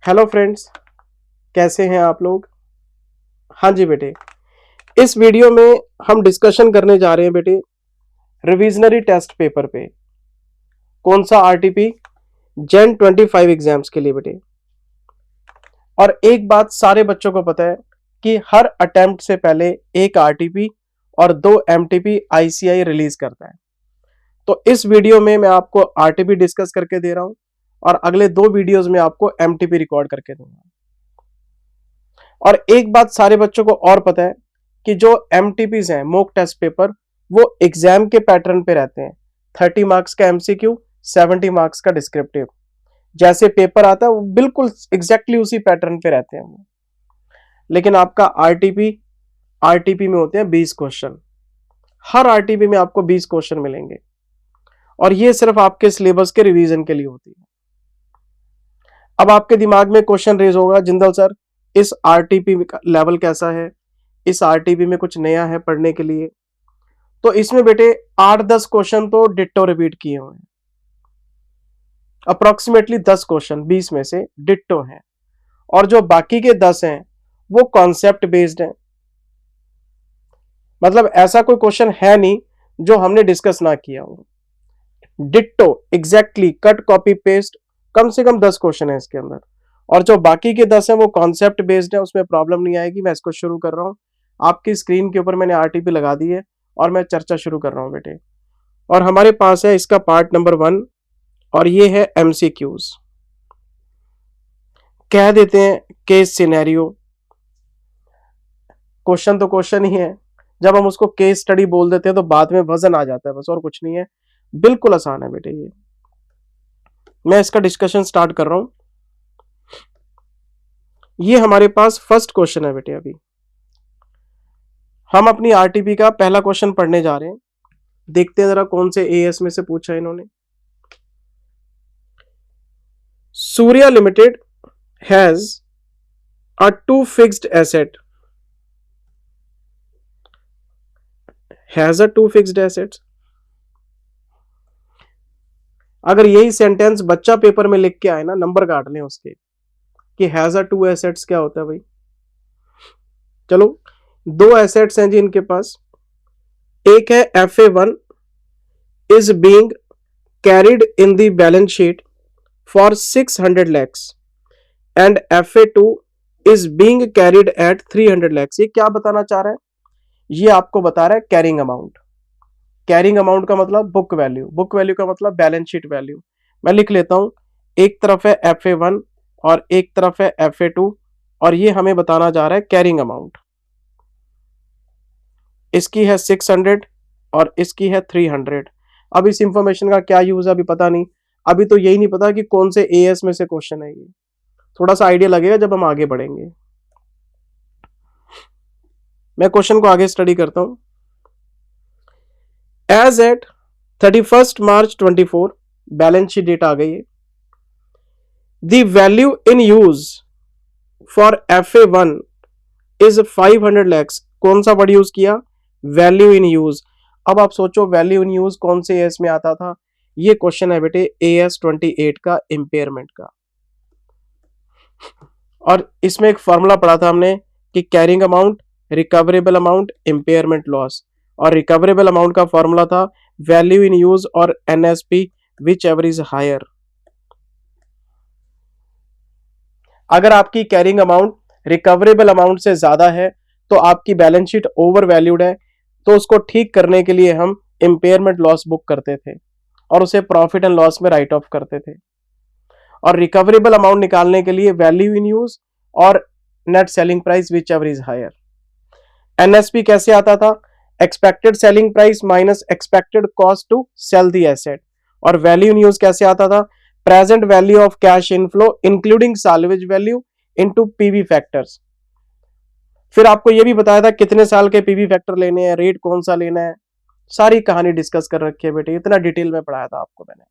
Hello friends, कैसे हैं आप लोग। हाँ जी बेटे, इस वीडियो में हम डिस्कशन करने जा रहे हैं बेटे रिविजनरी टेस्ट पेपर पे। कौन सा आरटीपी? जेन 25 एग्जाम्स के लिए बेटे। और एक बात सारे बच्चों को पता है कि हर अटेम्प्ट से पहले एक आरटीपी और 2 एमटीपी आईसीआई रिलीज करता है। तो इस वीडियो में मैं आपको आरटीपी डिस्कस करके दे रहा हूं और अगले 2 वीडियोस में आपको एमटीपी रिकॉर्ड करके दूंगा। और एक बात सारे बच्चों को और पता है कि जो एमटीपीज हैं, मॉक टेस्ट पेपर, वो एग्जाम के पैटर्न पे रहते हैं। 30 मार्क्स का एमसीक्यू, 70 मार्क्स का डिस्क्रिप्टिव। जैसे पेपर आता है वो बिल्कुल एग्जैक्टली उसी पैटर्न पे रहते हैं वो। लेकिन आपका आरटीपी में होते हैं 20 क्वेश्चन। हर आरटीपी में आपको 20 क्वेश्चन मिलेंगे और ये सिर्फ आपके सिलेबस के रिवीजन के लिए होती है। अब आपके दिमाग में क्वेश्चन रेज होगा, जिंदल सर इस आरटीपी का लेवल कैसा है, इस आरटीपी में कुछ नया है पढ़ने के लिए। तो इसमें बेटे 8-10 क्वेश्चन तो डिट्टो रिपीट किए हुए हैं। अप्रोक्सीमेटली 10 क्वेश्चन 20 में से डिट्टो हैं और जो बाकी के 10 हैं वो कॉन्सेप्ट बेस्ड हैं। मतलब ऐसा कोई क्वेश्चन है नहीं जो हमने डिस्कस ना किया हो। Ditto exactly cut copy paste कम से कम 10 क्वेश्चन है इसके अंदर। और जो बाकी के 10 है वो कॉन्सेप्ट बेस्ड है, उसमें प्रॉब्लम नहीं आएगी। मैं इसको शुरू कर रहा हूं। आपकी स्क्रीन के ऊपर मैंने आरटीपी लगा दी है और मैं चर्चा शुरू कर रहा हूं बेटे। और हमारे पास है इसका पार्ट नंबर 1 और ये है एमसीक्यूज। कह देते हैं केस सिनेरियो। क्वेश्चन तो क्वेश्चन ही है, जब हम उसको केस स्टडी बोल देते हैं तो बाद में वजन आ जाता है बस, और कुछ नहीं है। बिल्कुल आसान है बेटे ये। मैं इसका डिस्कशन स्टार्ट कर रहा हूं। ये हमारे पास फर्स्ट क्वेश्चन है बेटे। अभी हम अपनी आरटीपी का पहला क्वेश्चन पढ़ने जा रहे हैं। देखते हैं जरा कौन से एएस में से पूछा है इन्होंने। Surya limited has a 2 fixed asset, has a 2 fixed assets. अगर यही सेंटेंस बच्चा पेपर में लिख के आए ना, नंबर काट लें उसके कि हैज अ 2 एसेट्स क्या होता है भाई। चलो 2 एसेट्स हैं जी इनके पास। एक है FA1 is being carried in the balance sheet for 600 lakhs and FA2 is being carried at 300 lakhs। ये क्या बताना चाह रहा है? ये आपको बता रहा है कैरिंग अमाउंट। कैरिंग अमाउंट का मतलब बुक वैल्यू, बुक वैल्यू का मतलब बैलेंस शीट वैल्यू। मैं लिख लेता हूं, एक तरफ है FA1 और एक तरफ है FA2 और ये हमें बताना जा रहा है कैरिंग अमाउंट। इसकी है 600 और इसकी है 300। अब इस इंफॉर्मेशन का क्या यूज है अभी पता नहीं। अभी तो यही नहीं पता कि कौन से एएस में से क्वेश्चन है ये। थोड़ा सा आइडिया लगेगा जब हम आगे बढ़ेंगे। मैं क्वेश्चन को आगे स्टडी करता हूं। एज एट 31 मार्च 24, बैलेंस शीट डेट आ गई है। The value in use for FA1 is 500 lakhs. कौन सा वर्ड यूज किया? Value in use. अब आप सोचो वैल्यू इन यूज कौन से एएस में आता था। ये क्वेश्चन है बेटे AS 28 का, इंपेयरमेंट का। और इसमें एक फॉर्मूला पढ़ा था हमने कि carrying amount, recoverable amount, impairment loss. और रिकवरेबल अमाउंट का फॉर्मूला था वैल्यू इन यूज और NSP whichever is higher. अगर आपकी कैरिंग अमाउंट रिकवरेबल अमाउंट से ज्यादा है तो आपकी बैलेंस शीट ओवर वैल्यूड है, तो उसको ठीक करने के लिए हम इंपेयरमेंट लॉस बुक करते थे और उसे प्रॉफिट एंड लॉस में राइट ऑफ करते थे। और रिकवरेबल अमाउंट निकालने के लिए वैल्यू इन यूज और net selling price whichever is higher. NSP कैसे आता था? Expected selling price minus expected cost to sell the asset. और वैल्यू इन यूज कैसे आता था? Present value of cash inflow including salvage value into PV factors. फिर आपको यह भी बताया था कितने साल के पीवी फैक्टर लेने हैं, रेट कौन सा लेना है। सारी कहानी डिस्कस कर रखी है बेटे, इतना डिटेल में पढ़ाया था आपको मैंने।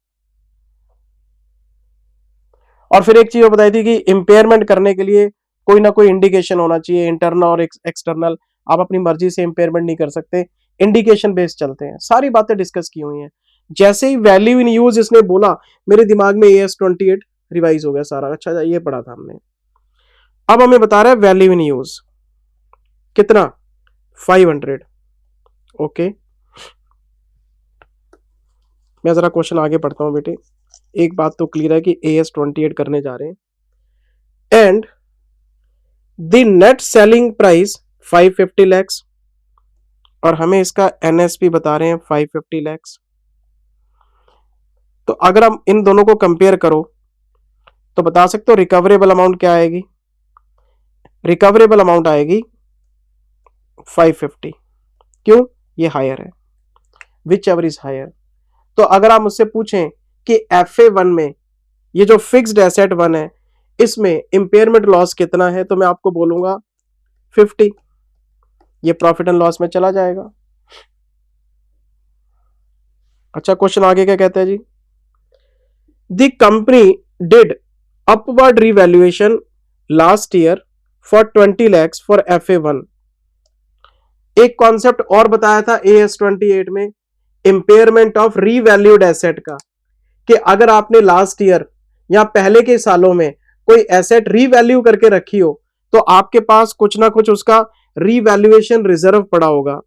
और फिर एक चीज बताई थी कि इंपेयरमेंट करने के लिए कोई ना कोई इंडिकेशन होना चाहिए, इंटरनल और एक्सटर्नल। आप अपनी मर्जी से इंपेयरमेंट नहीं कर सकते, इंडिकेशन बेस्ड चलते हैं। सारी बातें डिस्कस की हुई हैं। जैसे ही वैल्यू इन यूज इसने बोला, मेरे दिमाग में AS 28 रिवाइज हो गया सारा। अच्छा ये पढ़ा था हमने। अब हमें बता रहा है वैल्यू इन यूज कितना, 500। ओके, मैं जरा क्वेश्चन आगे पढ़ता हूं बेटे। एक बात तो क्लियर है कि AS28 करने जा रहे हैं। And the net selling price 550 lakhs, और हमें इसका NSP बता रहे हैं 550 लैक्स। तो अगर हम इन दोनों को कंपेयर करो तो बता सकते हो रिकवरेबल अमाउंट क्या आएगी। रिकवरेबल अमाउंट आएगी 550। क्यों, ये हायर है, विच एवर इज हायर। तो अगर आप मुझसे पूछें कि FA1 में ये जो फिक्स्ड एसेट 1 है इसमें इंपेयरमेंट लॉस कितना है, तो मैं आपको बोलूंगा 50। ये प्रॉफिट एंड लॉस में चला जाएगा। अच्छा, क्वेश्चन आगे क्या कहता है जी। The company did upward revaluation last year for 20 lakhs for FA1। एक कॉन्सेप्ट और बताया था AS28 में, इंपेयरमेंट ऑफ रीवैल्यूड एसेट का, कि अगर आपने लास्ट ईयर या पहले के सालों में कोई एसेट रीवैल्यू करके रखी हो तो आपके पास कुछ ना कुछ उसका रीवैल्यूएशन रिजर्व पड़ा होगा।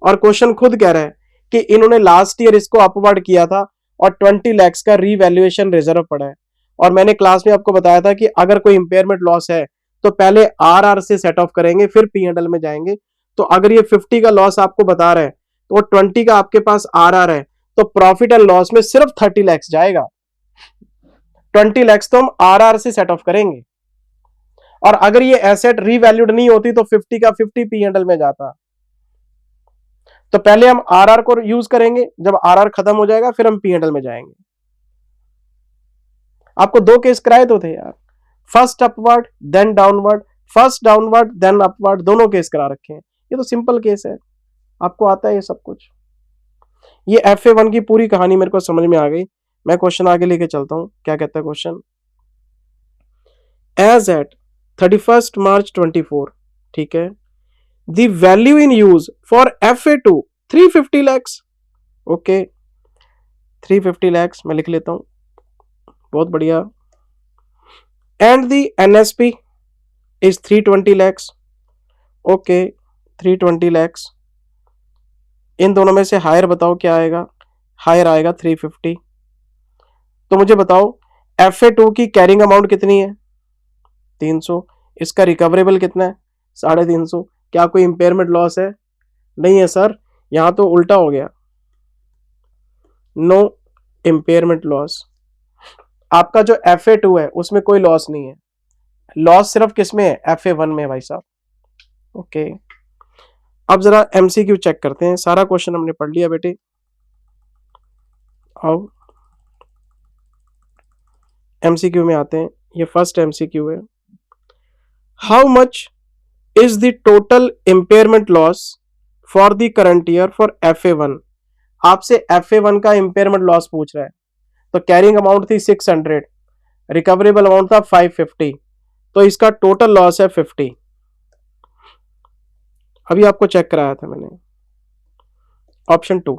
और क्वेश्चन खुद कह रहा है कि इन्होंने लास्ट ईयर इसको अपवर्ड किया था और 20 lakhs का रीवैल्यूएशन रिजर्व पड़ा है। और मैंने क्लास में आपको बताया था कि अगर कोई इंपेयरमेंट लॉस है तो पहले RR से सेट ऑफ करेंगे फिर P&L में जाएंगे। तो अगर ये 50 का लॉस आपको बता रहे हैं तो 20 का आपके पास RR है, तो प्रॉफिट एंड लॉस में सिर्फ 30 lakhs जाएगा। 20 lakhs तो हम RR से सेट ऑफ करेंगे। और अगर ये एसेट रीवैल्यूड नहीं होती तो 50 का 50 P&L में जाता। तो पहले हम RR को यूज करेंगे, जब RR खत्म हो जाएगा फिर हम P&L में जाएंगे। आपको दो केस कराए तो थे यार, first upward then downward, first downward then upward, दोनों केस करा रखे हैं। ये तो सिंपल केस है, आपको आता है ये सब कुछ। ये FA1 की पूरी कहानी मेरे को समझ में आ गई। मैं क्वेश्चन आगे लेके चलता हूं, क्या कहता है क्वेश्चन। एज एट 31 मार्च 24, ठीक है, the value in use for FA2 350 lakhs। Okay, 350 lakhs मैं लिख लेता हूं, बहुत बढ़िया। And the NSP is 320 lakhs। Okay, 320 lakhs। इन दोनों में से हायर बताओ क्या आएगा। हायर आएगा 350। तो मुझे बताओ FA2 की कैरिंग अमाउंट कितनी है, 300। इसका रिकवरेबल कितना है, 350। क्या कोई इंपेयरमेंट लॉस है, नहीं है सर, यहां तो उल्टा हो गया, नो इंपेयरमेंट लॉस। आपका जो FA2 है उसमें कोई लॉस नहीं है, लॉस सिर्फ किसमें है, FA1 में है भाई साहब। ओके, अब जरा MCQ चेक करते हैं। सारा क्वेश्चन हमने पढ़ लिया बेटे। आओ MCQ में आते हैं। ये फर्स्ट MCQ है। How much is the total impairment loss for the current year for FA1। आपसे FA1 का इंपेयरमेंट लॉस पूछ रहा है। तो कैरिंग अमाउंट थी 600, रिकवरेबल अमाउंट था 550, तो इसका टोटल लॉस है 50। अभी आपको चेक कराया था मैंने। ऑप्शन 2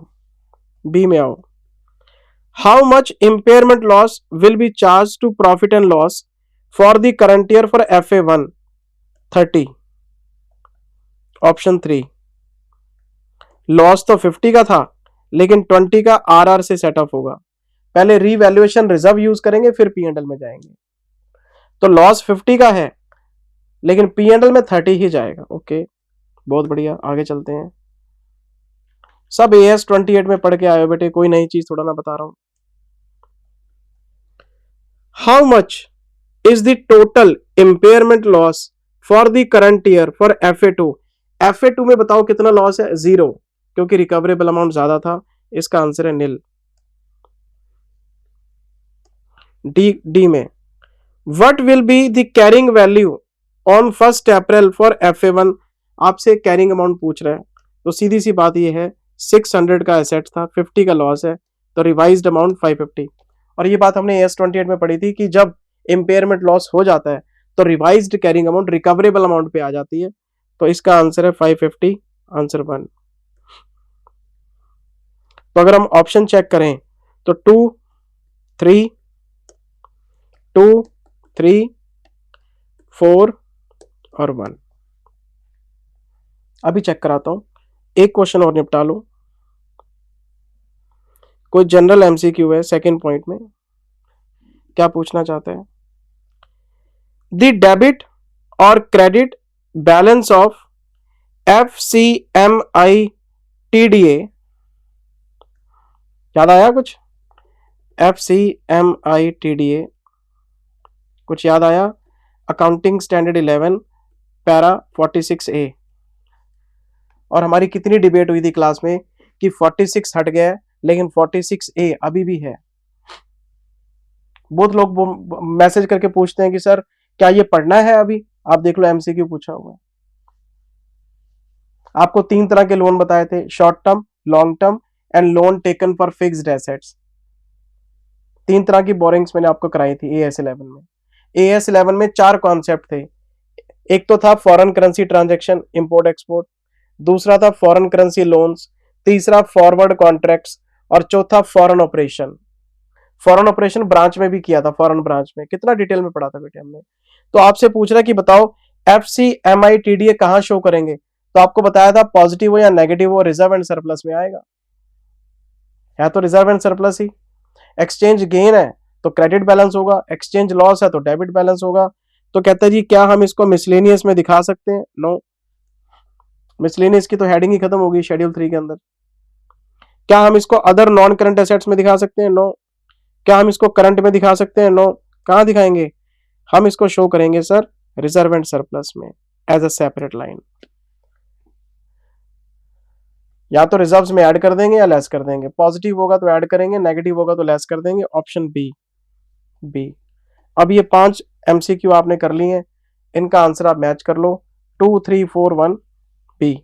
बी में आओ। How much impairment loss will be charge to profit and loss for the current year for FA1 30। Option 3 loss तो 50 का था लेकिन 20 का RR से सेट ऑफ होगा, पहले रीवैल्यूएशन रिजर्व यूज करेंगे फिर P&L में जाएंगे। तो लॉस 50 का है लेकिन P&L में 30 ही जाएगा। ओके, बहुत बढ़िया, आगे चलते हैं। सब AS28 में पढ़ के आए हो बेटे, कोई नई चीज थोड़ा ना बता रहा हूं। How much is the total impairment loss for the current year for FA2। FA2 में बताओ कितना लॉस है, 0, क्योंकि रिकवरेबल अमाउंट ज्यादा था। इसका आंसर है नील। डी में what will be the carrying value on 1 April for FA1। आपसे कैरिंग अमाउंट पूछ रहा है, तो सीधी सी बात यह है 600 का एसेट था, 50 का लॉस है, तो रिवाइज्ड अमाउंट 550। और ये बात हमने AS28 में पढ़ी थी कि जब इंपेयरमेंट लॉस हो जाता है तो revised carrying amount recoverable amount पे आ जाती है। तो इसका आंसर है 550, आंसर 1। तो अगर हम ऑप्शन चेक करें तो 2, 3, 2, 3, 4 और 1। अभी चेक कराता हूं, एक क्वेश्चन और निपटा लो। कोई जनरल एमसीक्यू है सेकंड पॉइंट में। क्या पूछना चाहते हैं? द डेबिट और credit balance of FCMI TDA, याद आया कुछ? FCMI TDA कुछ याद आया? Accounting standard 11 para 46A। और हमारी कितनी डिबेट हुई थी क्लास में कि 46 हट गया लेकिन 46A अभी भी है। बहुत लोग मैसेज करके पूछते हैं कि सर क्या ये पढ़ना है अभी? आप देख लो एमसीक्यू पूछा हुआ है। आपको 3 तरह के लोन बताए थे, short term, long term and loan taken for fixed assets. 3 तरह की बोरिंग्स मैंने आपको कराई थी AS11 में। AS11 में 4 कॉन्सेप्ट थे। एक तो था foreign currency transaction, import export, दूसरा था फॉरेन करेंसी लोन्स, तीसरा फॉरवर्ड कॉन्ट्रैक्ट्स और चौथा foreign operation. Foreign operation branch में भी किया था, फॉरेन ब्रांच में कितना डिटेल में पढ़ा था बेटे हमने। तो आपसे पूछ रहा है कि बताओ FCMI TDA कहां शो करेंगे? तो आपको बताया था पॉजिटिव हो या नेगेटिव हो, रिजर्व एंड सरप्लस में आएगा, या तो reserve and surplus he. Exchange gain है तो क्रेडिट बैलेंस होगा, एक्सचेंज लॉस है तो डेबिट बैलेंस होगा। तो कहते हैं जी क्या हम इसको मिसलेनियस में दिखा सकते हैं? नो, मिसलेनियस की तो हेडिंग ही खत्म होगी शेड्यूल 3 के अंदर। क्या हम इसको अदर नॉन करंट एसेट्स में दिखा सकते हैं? नो। क्या हम इसको करंट में दिखा सकते हैं? नो। कहां दिखाएंगे? हम इसको शो करेंगे सर रिजर्व एंड सरप्लस में एज अ सेपरेट लाइन। या तो रिजर्व्स में ऐड कर देंगे या लेस कर देंगे। पॉजिटिव होगा तो ऐड करेंगे, नेगेटिव होगा तो लेस कर देंगे। Option B. अब ये 5 एमसीक्यू आपने कर लिए हैं, इनका आंसर आप मैच कर लो। 2, 3, 4, 1 बी।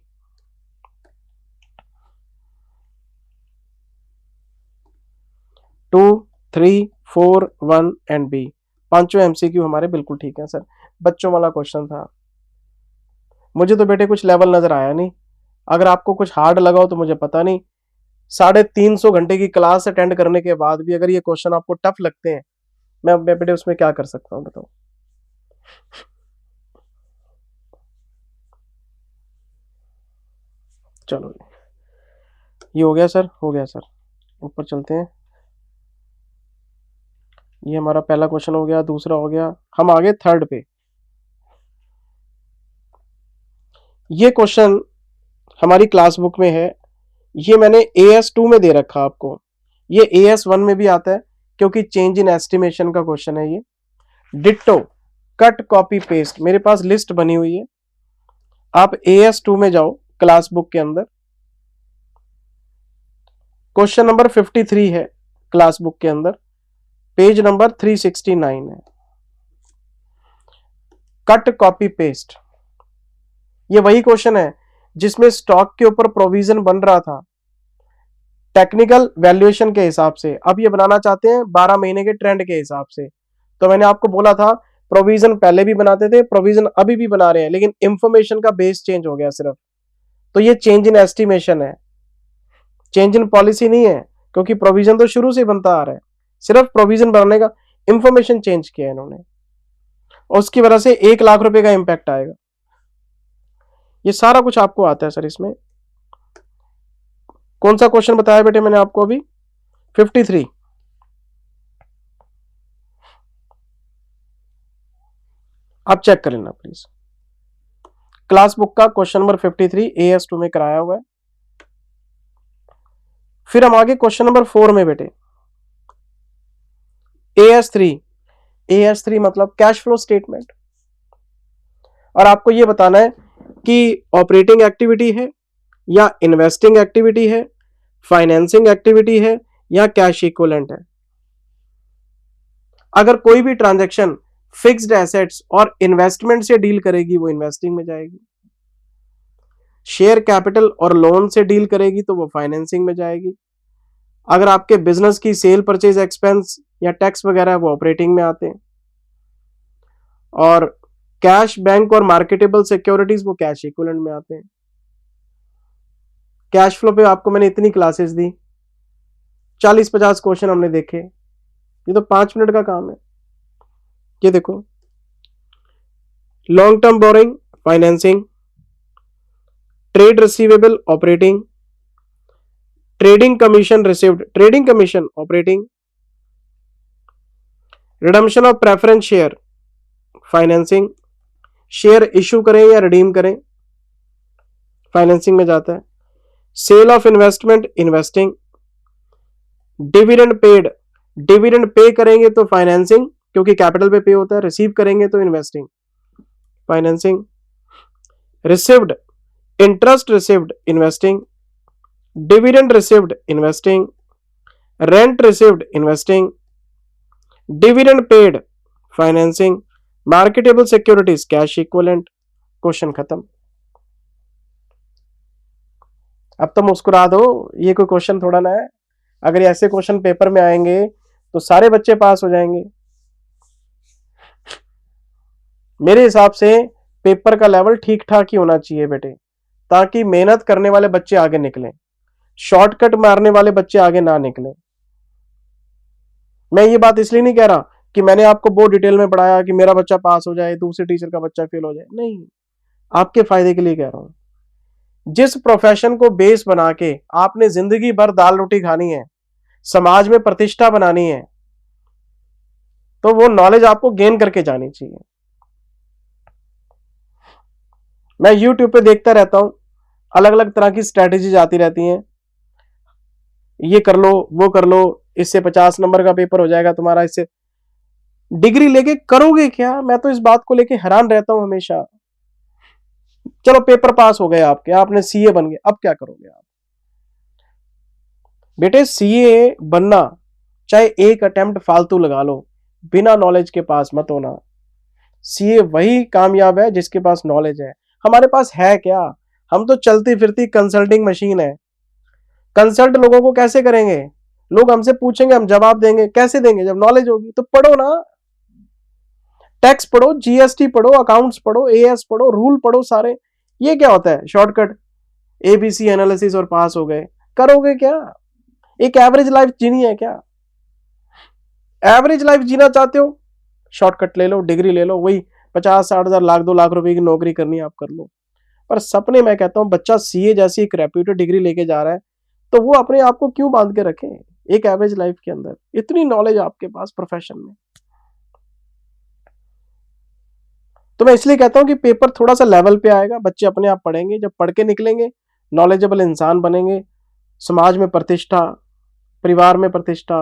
Two, 3, 4, 1 and B. पांचों एमसीक्यू हमारे बिल्कुल ठीक है सर। बच्चों वाला क्वेश्चन था, मुझे तो बेटे कुछ लेवल नजर आया नहीं। अगर आपको कुछ हार्ड लगा हो तो मुझे पता नहीं। 350 घंटे की क्लास अटेंड करने के बाद भी अगर ये क्वेश्चन आपको टफ लगते हैं, मैं बेटे उसमें क्या कर सकता हूं बताओ। चलो ये हो गया सर, हो गया सर। ऊपर चलते हैं। ये हमारा पहला क्वेश्चन हो गया, दूसरा हो गया, हम आगे थर्ड पे। ये क्वेश्चन हमारी क्लास बुक में है, ये मैंने AS2 में दे रखा आपको। ये AS1 में भी आता है क्योंकि चेंज इन एस्टिमेशन का क्वेश्चन है ये। डिट्टो कट कॉपी पेस्ट मेरे पास लिस्ट बनी हुई है। आप AS2 में जाओ क्लास बुक के अंदर, क्वेश्चन नंबर 53 है क्लास बुक के अंदर, पेज नंबर 369 है। कट कॉपी पेस्ट ये वही क्वेश्चन है जिसमें स्टॉक के ऊपर प्रोविजन बन रहा था टेक्निकल वैल्यूएशन के हिसाब से। अब ये बनाना चाहते हैं 12 महीने के ट्रेंड के हिसाब से। तो मैंने आपको बोला था प्रोविजन पहले भी बनाते थे, प्रोविजन अभी भी बना रहे हैं, लेकिन इंफॉर्मेशन का बेस चेंज हो गया सिर्फ। तो ये चेंज इन एस्टिमेशन है, चेंज इन पॉलिसी नहीं है, क्योंकि प्रोविजन तो शुरू से बनता आ रहा है। सिर्फ प्रोविजन बनाने का इंफॉर्मेशन चेंज किया इन्होंने, उसकी वजह से 1 लाख रुपए का इंपैक्ट आएगा। ये सारा कुछ आपको आता है सर इसमें। कौन सा क्वेश्चन बताया बेटे मैंने आपको अभी? 53। आप चेक कर लेना प्लीज, क्लास बुक का क्वेश्चन नंबर 53 AS2 में कराया हुआ है। फिर हम आगे क्वेश्चन नंबर 4 में बेटे, AS3 मतलब कैश फ्लो स्टेटमेंट। और आपको यह बताना है कि ऑपरेटिंग एक्टिविटी है या इन्वेस्टिंग एक्टिविटी है, फाइनेंसिंग एक्टिविटी है या कैश इक्विवेलेंट है। अगर कोई भी ट्रांजैक्शन फिक्स्ड एसेट्स और इन्वेस्टमेंट से डील करेगी वो इन्वेस्टिंग में जाएगी, शेयर कैपिटल और लोन से डील करेगी तो वो फाइनेंसिंग में जाएगी। अगर आपके बिजनेस की सेल परचेज एक्सपेंस या टैक्स वगैरह वो ऑपरेटिंग में आते हैं, और कैश बैंक और मार्केटेबल सिक्योरिटीज वो कैश इक्विवेलेंट में आते हैं। कैश फ्लो पे आपको मैंने इतनी क्लासेस दी, 40-50 क्वेश्चन हमने देखे, ये तो 5 मिनट का काम है। ये देखो, long term borrowing financing, trade receivable operating, trading commission received trading commission operating, redemption of preference share financing, share issue करें या रिडीम करें फाइनेंसिंग में जाता है, sale of investment investing, dividend paid dividend pay करेंगे तो फाइनेंसिंग क्योंकि capital पे पे होता है, रिसीव करेंगे तो investing financing, received interest received investing, dividend received investing, rent received investing, dividend paid financing, marketable securities cash equivalent. Question खत्म। अब तो मुस्कुरा दो, ये कोई क्वेश्चन थोड़ा ना है। अगर ऐसे क्वेश्चन पेपर में आएंगे तो सारे बच्चे पास हो जाएंगे। मेरे हिसाब से पेपर का लेवल ठीक ठाक ही होना चाहिए बेटे, ताकि मेहनत करने वाले बच्चे आगे निकलें, शॉर्टकट मारने वाले बच्चे आगे ना निकलें। मैं ये बात इसलिए नहीं कह रहा कि मैंने आपको बहुत डिटेल में पढ़ाया कि मेरा बच्चा पास हो जाए, दूसरे टीचर का बच्चा फेल हो जाए, नहीं, आपके फायदे के लिए कह रहा हूं। जिस प्रोफेशन को बेस बना के आपने जिंदगी भर दाल रोटी खानी है, समाज में प्रतिष्ठा बनानी है, तो वो नॉलेज आपको गेन करके जानी चाहिए। मैं YouTube पे देखता रहता हूं, अलग अलग तरह की स्ट्रेटेजीज आती रहती हैं, ये कर लो वो कर लो, इससे 50 नंबर का पेपर हो जाएगा तुम्हारा, इससे डिग्री लेके करोगे क्या? मैं तो इस बात को लेके हैरान रहता हूं हमेशा। चलो पेपर पास हो गए आपके, आपने सीए बन गए, अब क्या करोगे आप? बेटे सीए बनना, चाहे एक अटेम्प्ट फालतू लगा लो, बिना नॉलेज के पास मत होना। सीए वही कामयाब है जिसके पास नॉलेज है। हमारे पास है क्या? हम तो चलती फिरती कंसल्टिंग मशीन है। कंसल्ट लोगों को कैसे करेंगे? लोग हमसे पूछेंगे, हम जवाब देंगे। कैसे देंगे? जब नॉलेज होगी तो पढ़ो ना, टैक्स पढ़ो, जीएसटी पढ़ो, अकाउंट्स पढ़ो, एएस पढ़ो, रूल पढ़ो सारे। ये क्या होता है? शॉर्टकट एबीसी एनालिसिस और पास हो गए। करोगे क्या? एक एवरेज लाइफ जीनी है क्या? एवरेज लाइफ जीना चाहते हो, शॉर्टकट ले लो, डिग्री ले लो, वही 50-60 हजार, लाख 2 लाख रुपए की नौकरी करनी है आप कर लो। पर सपने, मैं कहता हूं बच्चा सीए जैसी एक रेप्यूटेड डिग्री लेके जा रहा है तो वो अपने आप को क्यों बांध के रखे एक एवरेज लाइफ के अंदर? इतनी नॉलेज आपके पास प्रोफेशन में। तो मैं इसलिए कहता हूं कि पेपर थोड़ा सा लेवल पे आएगा, बच्चे अपने आप पढ़ेंगे, जब पढ़ के निकलेंगे नॉलेजेबल इंसान बनेंगे, समाज में प्रतिष्ठा, परिवार में प्रतिष्ठा,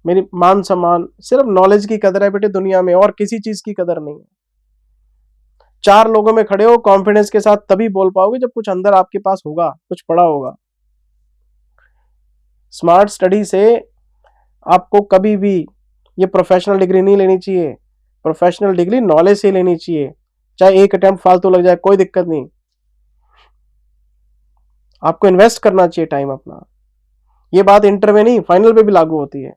मेरी मान सम्मान। सिर्फ नॉलेज की कदर है बेटे दुनिया में, और किसी चीज की कदर नहीं है। 4 लोगों में खड़े हो कॉन्फिडेंस के साथ तभी बोल पाओगे जब कुछ अंदर आपके पास होगा, कुछ पढ़ा होगा। स्मार्ट स्टडी से आपको कभी भी ये प्रोफेशनल डिग्री नहीं लेनी चाहिए। प्रोफेशनल डिग्री नॉलेज से लेनी चाहिए, चाहे एक अटेम्प्ट फालतू लग जाए, कोई दिक्कत नहीं। आपको इन्वेस्ट करना चाहिए टाइम अपना। ये बात इंटर में नहीं, फाइनल पे भी लागू होती है,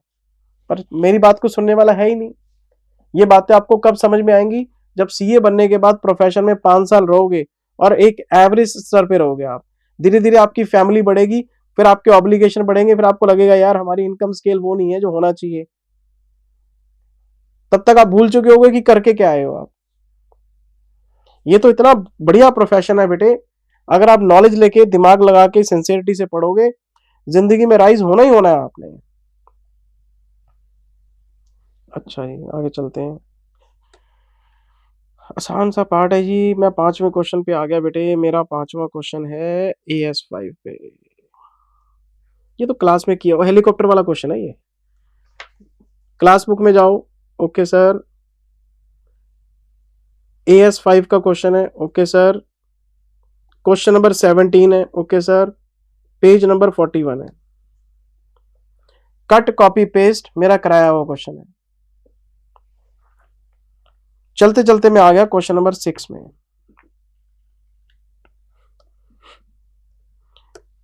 पर मेरी बात को सुनने वाला है ही नहीं। ये बातें आपको कब समझ में आएंगी? जब सीए बनने के बाद प्रोफेशन में 5 साल रहोगे और एक एवरेज स्तर पे रहोगे आप। धीरे धीरे आपकी फैमिली बढ़ेगी, फिर आपके ऑब्लिगेशन बढ़ेंगे, फिर आपको लगेगा यार हमारी इनकम स्केल वो नहीं है जो होना चाहिए। तब तक आप भूल चुके होगे कि करके क्या आए हो आप। ये तो इतना बढ़िया प्रोफेशन है बेटे, अगर आप नॉलेज लेके दिमाग लगा के सिंसियरिटी से पढ़ोगे, जिंदगी में राइज होना ही होना है आपने। अच्छा जी, आगे चलते हैं। आसान सा पार्ट है जी। मैं 5वें क्वेश्चन पे आ गया बेटे। मेरा 5वां क्वेश्चन है AS5 पे। ये तो क्लास में किया हुआ हेलीकॉप्टर वाला क्वेश्चन है ये। क्लास बुक में जाओ। ओके सर, AS5 का क्वेश्चन है। ओके सर, क्वेश्चन नंबर 17 है। ओके सर, पेज नंबर 41 है। कट कॉपी पेस्ट मेरा कराया हुआ क्वेश्चन है। चलते चलते मैं आ गया क्वेश्चन नंबर 6 में।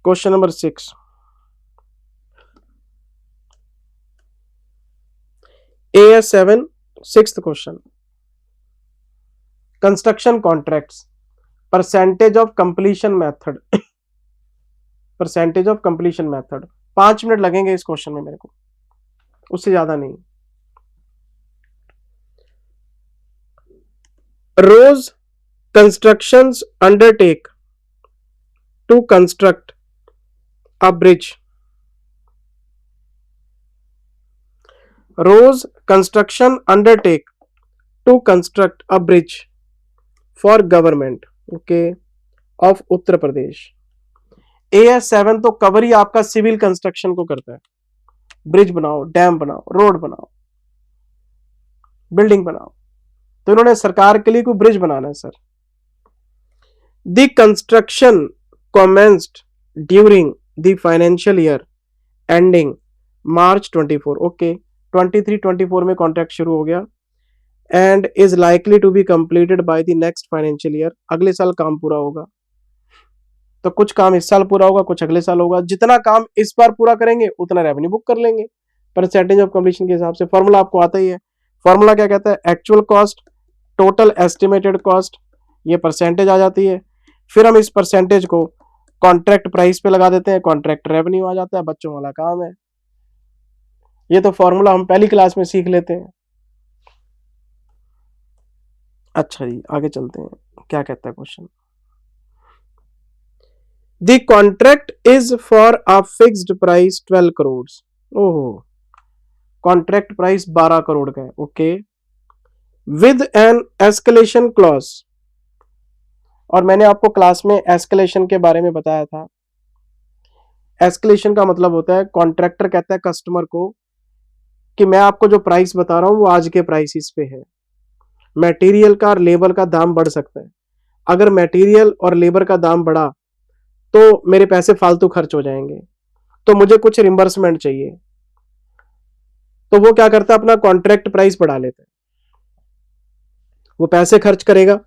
Question number 6, AS7 6th question, construction contracts, percentage of completion method. Percentage of completion method. 5 minute लगेंगे इस क्वेश्चन में मेरे को, उससे ज्यादा नहीं। Rose Constructions undertake to construct a bridge. Rose Construction undertake to construct a bridge for government okay of Uttar Pradesh. AS7 तो cover ही आपका सिविल कंस्ट्रक्शन को करता है. ब्रिज बनाओ, डैम बनाओ, रोड बनाओ, बिल्डिंग बनाओ. तो इन्होंने सरकार के लिए कोई ब्रिज बनाना है sir. The construction commenced during the financial year ending March 24. Okay 23-24 में कॉन्ट्रैक्ट शुरू हो गया and is likely to be completed by the next financial year. अगले साल काम पूरा होगा. तो कुछ काम इस साल पूरा होगा, कुछ अगले साल होगा. जितना काम इस बार पूरा करेंगे उतना रेवेन्यू बुक कर लेंगे परसेंटेज ऑफ कंप्लीशन के हिसाब से. फॉर्मूला आपको आता ही है. फॉर्मूला क्या कहता है? Actual cost, total estimated cost, ये परसेंटेज आ जाती है. फिर हम इस परसेंटेज को कॉन्ट्रैक्ट प्राइस पे लगा देते हैं, कॉन्ट्रैक्ट रेवेन्यू आ जाता है. बच्चों वाला काम है ये. तो फॉर्मूला हम पहली क्लास में सीख लेते हैं. अच्छा जी आगे चलते हैं. क्या कहता है question? The contract is for a fixed price 12 crore. ओहो, कॉन्ट्रैक्ट प्राइस 12 करोड़ का है. Okay with an escalation clause. और मैंने आपको क्लास में एस्केलेशन के बारे में बताया था. एस्केलेशन का मतलब होता है कॉन्ट्रैक्टर कहता है कस्टमर को कि मैं आपको जो प्राइस बता रहा हूं वो आज के प्राइस पे है. मटेरियल का और लेबर का दाम बढ़ सकता है. अगर मटेरियल और लेबर का दाम बढ़ा तो मेरे पैसे फालतू खर्च हो जाएंगे, तो मुझे कुछ रिम्बर्समेंट चाहिए. तो वो क्या करता है? अपना कॉन्ट्रैक्ट प्राइस बढ़ा लेता है. वो पैसे खर्च करेगा,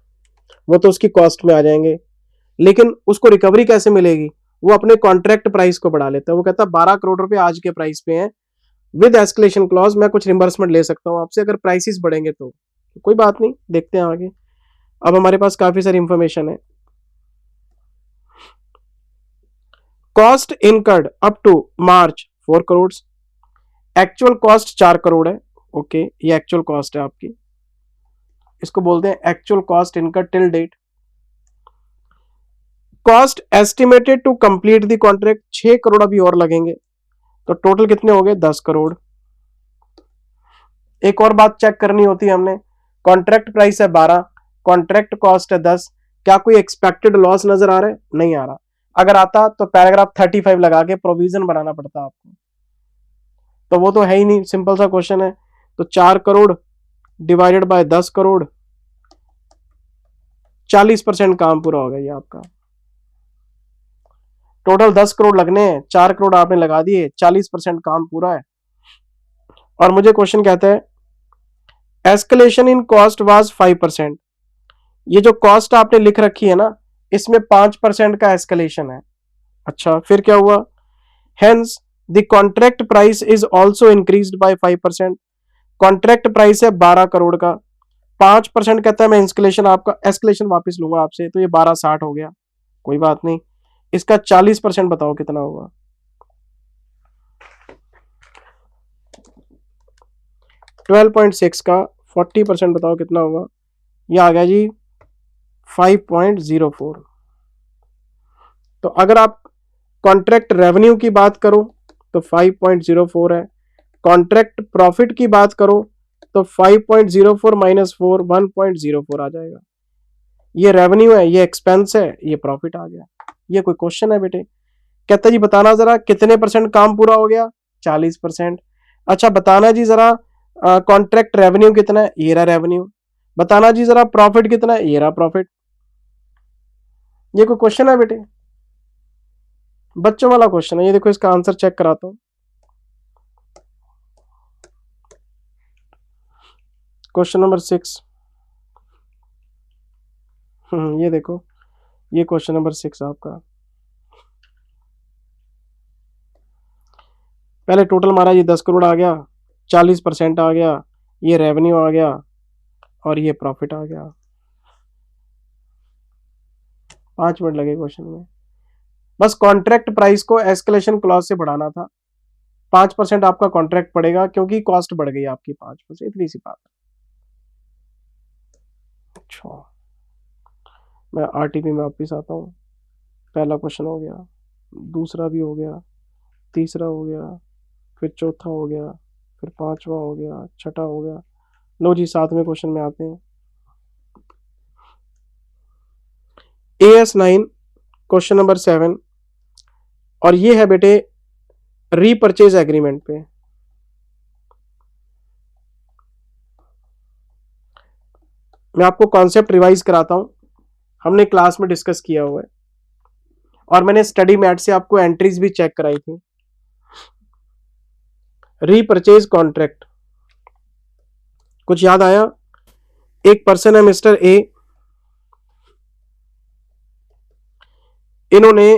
वो तो उसकी कॉस्ट में आ जाएंगे, लेकिन उसको रिकवरी कैसे मिलेगी? वो अपने कॉन्ट्रैक्ट प्राइस को बढ़ा लेता है. वो कहता है 12 करोड़ रुपए आज के प्राइस पे हैं, विद एस्केलेशन क्लॉज मैं कुछ रिम्बर्समेंट ले सकता हूं आपसे अगर प्राइसेस बढ़ेंगे तो कोई बात नहीं, देखते हैं आगे. अब हमारे पास काफी सारी इंफॉर्मेशन है. Cost incurred up to March 4 crore. Actual cost 4 crore है. ओके ये एक्चुअल कॉस्ट है आपकी. इसको बोलते हैं actual cost incurred till date. Cost estimated to complete the contract 6 crore अभी और लगेंगे. तो टोटल कितने हो गए? 10 करोड़. एक और बात चेक करनी होती है हमने. कॉन्ट्रैक्ट प्राइस है 12, कॉन्ट्रैक्ट कॉस्ट है 10. क्या कोई एक्सपेक्टेड लॉस नजर आ रहा है? नहीं आ रहा. अगर आता तो पैराग्राफ 35 लगा के प्रोविजन बनाना पड़ता आपको. तो वो तो है ही नहीं, सिंपल सा क्वेश्चन है. तो 4 करोड़ डिवाइडेड बाय 10 करोड़, 40% काम पूरा हो गया ये आपका. टोटल 10 करोड़ लगने हैं, 4 करोड़ आपने लगा दिए, 40% काम पूरा है. और मुझे क्वेश्चन कहता है एस्केलेशन इन कॉस्ट वाज 5%. ये जो कॉस्ट आपने लिख रखी है ना, इसमें 5% का एस्केलेशन है. अच्छा फिर क्या हुआ? Hence the contract price is also increased by 5%. Contract price है 12 करोड़ का, 5% कहता है मैं एस्केलेशन आपका एस्केलेशन वापस लूंगा आपसे, तो ये 1260 हो गया. कोई बात नहीं. इसका 40% बताओ कितना होगा? 12.6 का 40% बताओ कितना होगा? ये आ गया जी 5.04. तो अगर आप कॉन्ट्रैक्ट रेवेन्यू की बात करो तो 5.04 है. कॉन्ट्रैक्ट प्रॉफिट की बात करो तो 5.04 माइनस 4 1.04 आ जाएगा. ये रेवेन्यू है, ये एक्सपेंस है, ये प्रॉफिट आ गया. ये कोई क्वेश्चन है बेटे? कहता जी बताना जरा कितने परसेंट काम पूरा हो गया? 40%. अच्छा बताना जी जरा कॉन्ट्रैक्ट रेवेन्यू कितना है? ये रहा रेवेन्यू. बताना जी जरा प्रॉफिट कितना है? ये रहा प्रॉफिट. ये कोई क्वेश्चन है बेटे? बच्चों वाला क्वेश्चन है ये. देखो इसका आंसर चेक कराता हूं. Question number 6. ये देखो ये क्वेश्चन नंबर 6 आपका. पहले टोटल मारा ये 10 करोड़ आ गया, 40% आ गया, ये रेवेन्यू आ गया और ये प्रॉफिट आ गया. 5 मिनट लगे क्वेश्चन में. बस कॉन्ट्रैक्ट प्राइस को एस्केलेशन क्लॉज से बढ़ाना था. 5% आपका कॉन्ट्रैक्ट पड़ेगा क्योंकि कॉस्ट बढ़ गई आपकी 5%. इतनी सी बात है. अच्छा, मैं आरटीपी में वापिस आता हूँ। पहला क्वेश्चन हो गया, दूसरा भी हो गया, तीसरा हो गया, फिर चौथा हो गया, फिर पांचवा हो गया, छठा हो गया। लो जी, 7वें क्वेश्चन में आते हैं। AS9 क्वेश्चन नंबर 7, और ये है बेटे रीपरचेज एग्रीमेंट पे। मैं आपको कॉन्सेप्ट रिवाइज कराता हूं, हमने क्लास में डिस्कस किया हुआ है और मैंने स्टडी मैट से आपको एंट्रीज भी चेक कराई थी। रीपरचेज कॉन्ट्रैक्ट, कुछ याद आया? एक पर्सन है मिस्टर ए, इन्होंने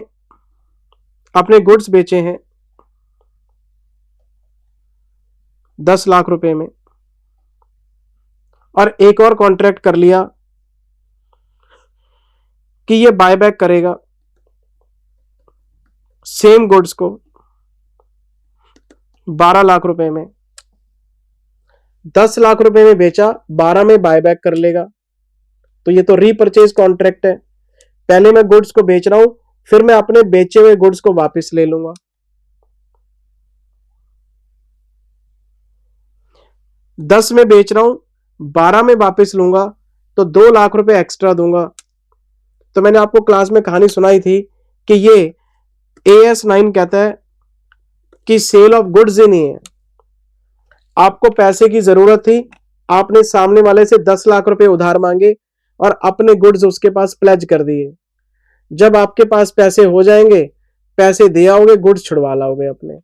अपने गुड्स बेचे हैं 10 लाख रुपए में, और एक और कॉन्ट्रैक्ट कर लिया कि ये बायबैक करेगा सेम गुड्स को 12 लाख रुपए में। 10 लाख रुपए में बेचा, 12 में बायबैक कर लेगा, तो ये तो रीपरचेज कॉन्ट्रैक्ट है। पहले मैं गुड्स को बेच रहा हूं, फिर मैं अपने बेचे हुए गुड्स को वापस ले लूंगा। 10 में बेच रहा हूं, 12 में वापस लूंगा, तो 2 लाख रुपए एक्स्ट्रा दूंगा। तो मैंने आपको क्लास में कहानी सुनाई थी कि ये AS9 कहता है कि सेल ऑफ गुड्स ही नहीं है। आपको पैसे की जरूरत थी, आपने सामने वाले से 10 लाख रुपए उधार मांगे और अपने गुड्स उसके पास प्लेज कर दिए। जब आपके पास पैसे हो जाएंगे, पैसे दे आओगे, गुड्स छुड़वा लाओगे अपने।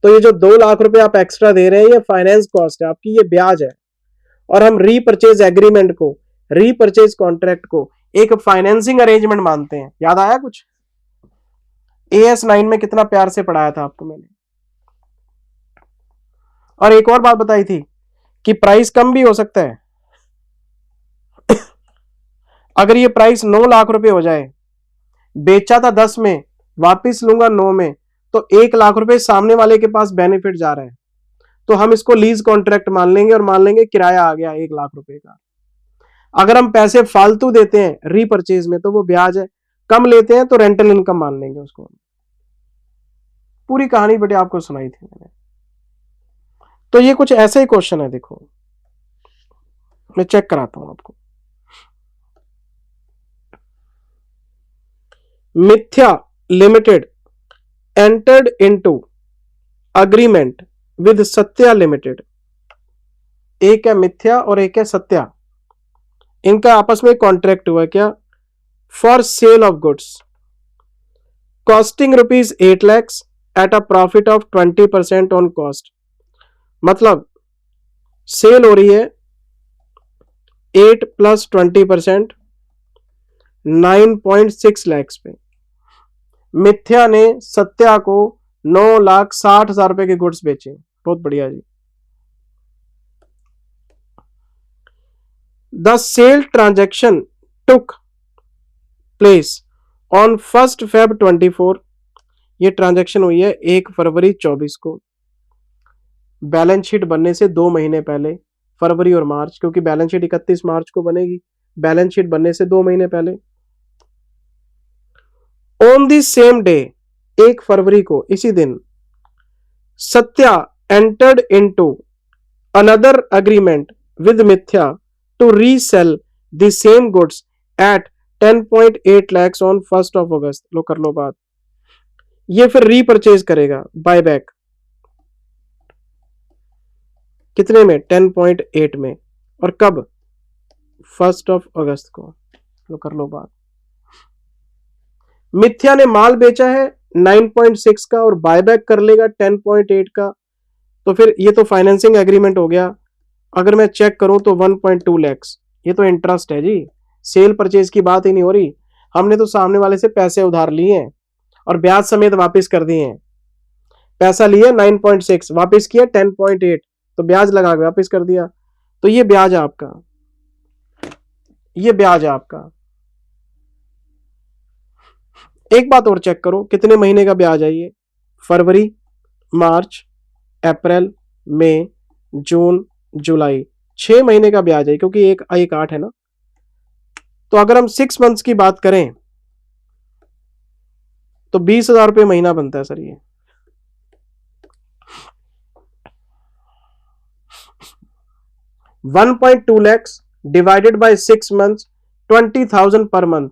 तो ये जो 2 लाख रुपए आप एक्स्ट्रा दे रहे हैं, ये फाइनेंस कॉस्ट है आपकी, ये ब्याज है। और हम रीपरचेज एग्रीमेंट को, रीपरचेज कॉन्ट्रैक्ट को एक फाइनेंसिंग अरेंजमेंट मानते हैं। याद आया कुछ? AS9 में कितना प्यार से पढ़ाया था आपको मैंने। और एक और बात बताई थी कि प्राइस कम भी हो सकता है। अगर ये प्राइस 9 लाख रुपए हो जाए, बेचा था 10 में, वापिस लूंगा 9 में, तो 1 लाख रुपए सामने वाले के पास बेनिफिट जा रहा है, तो हम इसको लीज कॉन्ट्रैक्ट मान लेंगे और मान लेंगे किराया आ गया 1 लाख रुपए का। अगर हम पैसे फालतू देते हैं रीपरचेज में, तो वो ब्याज है। कम लेते हैं तो रेंटल इनकम मान लेंगे उसको। पूरी कहानी बेटे आपको सुनाई थी मैंने। तो ये कुछ ऐसे ही क्वेश्चन है, देखो मैं चेक कराता हूं आपको। मिथ्या limited entered into agreement with Satya limited. एक है मिथ्या और एक है सत्या, इनका आपस में कॉन्ट्रैक्ट हुआ क्या? For sale of goods costing ₹8 lakh at a profit of 20% on cost. मतलब सेल हो रही है 8 + 20% 9.6 लाख पे। मिथ्या ने सत्या को 9,60,000 रुपए के गुड्स बेचे। बहुत बढ़िया जी। The sale transaction took place on 1 Feb 24। ये ट्रांजैक्शन हुई है 1 फरवरी 24 को। बैलेंस शीट बनने से 2 महीने पहले, फरवरी और मार्च, क्योंकि बैलेंस शीट 31 मार्च को बनेगी, बैलेंस शीट बनने से 2 महीने पहले। ऑन दी सेम डे, 1 फरवरी को, इसी दिन, Satya entered into another agreement with Mithya to resell the same goods at 10.8 lakhs on 1 August. लो कर लो बात। ये फिर रीपरचेज करेगा, बायबैक, कितने में? 10.8 में। और कब? 1 अगस्त को। लो कर लो बात। मिथ्या ने माल बेचा है 9.6 का और बायबैक कर लेगा 10.8 का, तो फिर ये तो फाइनेंसिंग एग्रीमेंट हो गया। अगर मैं चेक करूं तो 1.2 lakhs, ये तो इंटरेस्ट है जी, सेल परचेज की बात ही नहीं हो रही। हमने तो सामने वाले से पैसे उधार लिए हैं और ब्याज समेत वापस कर दिए हैं। पैसा लिए 9.6, वापस किया 10.8, तो ब्याज लगा के वापस कर दिया। तो ये ब्याज है आपका, ये ब्याज है आपका। एक बात और चेक करो, कितने महीने का ब्याज है ये? फरवरी, मार्च, अप्रैल, मई, जून, जुलाई, 6 महीने का ब्याज है, क्योंकि एक 8 है ना, तो अगर हम 6 मंथ्स की बात करें तो 20,000 रुपये महीना बनता है सर। ये 1.2 lakhs divided by 6 months 20,000 per month.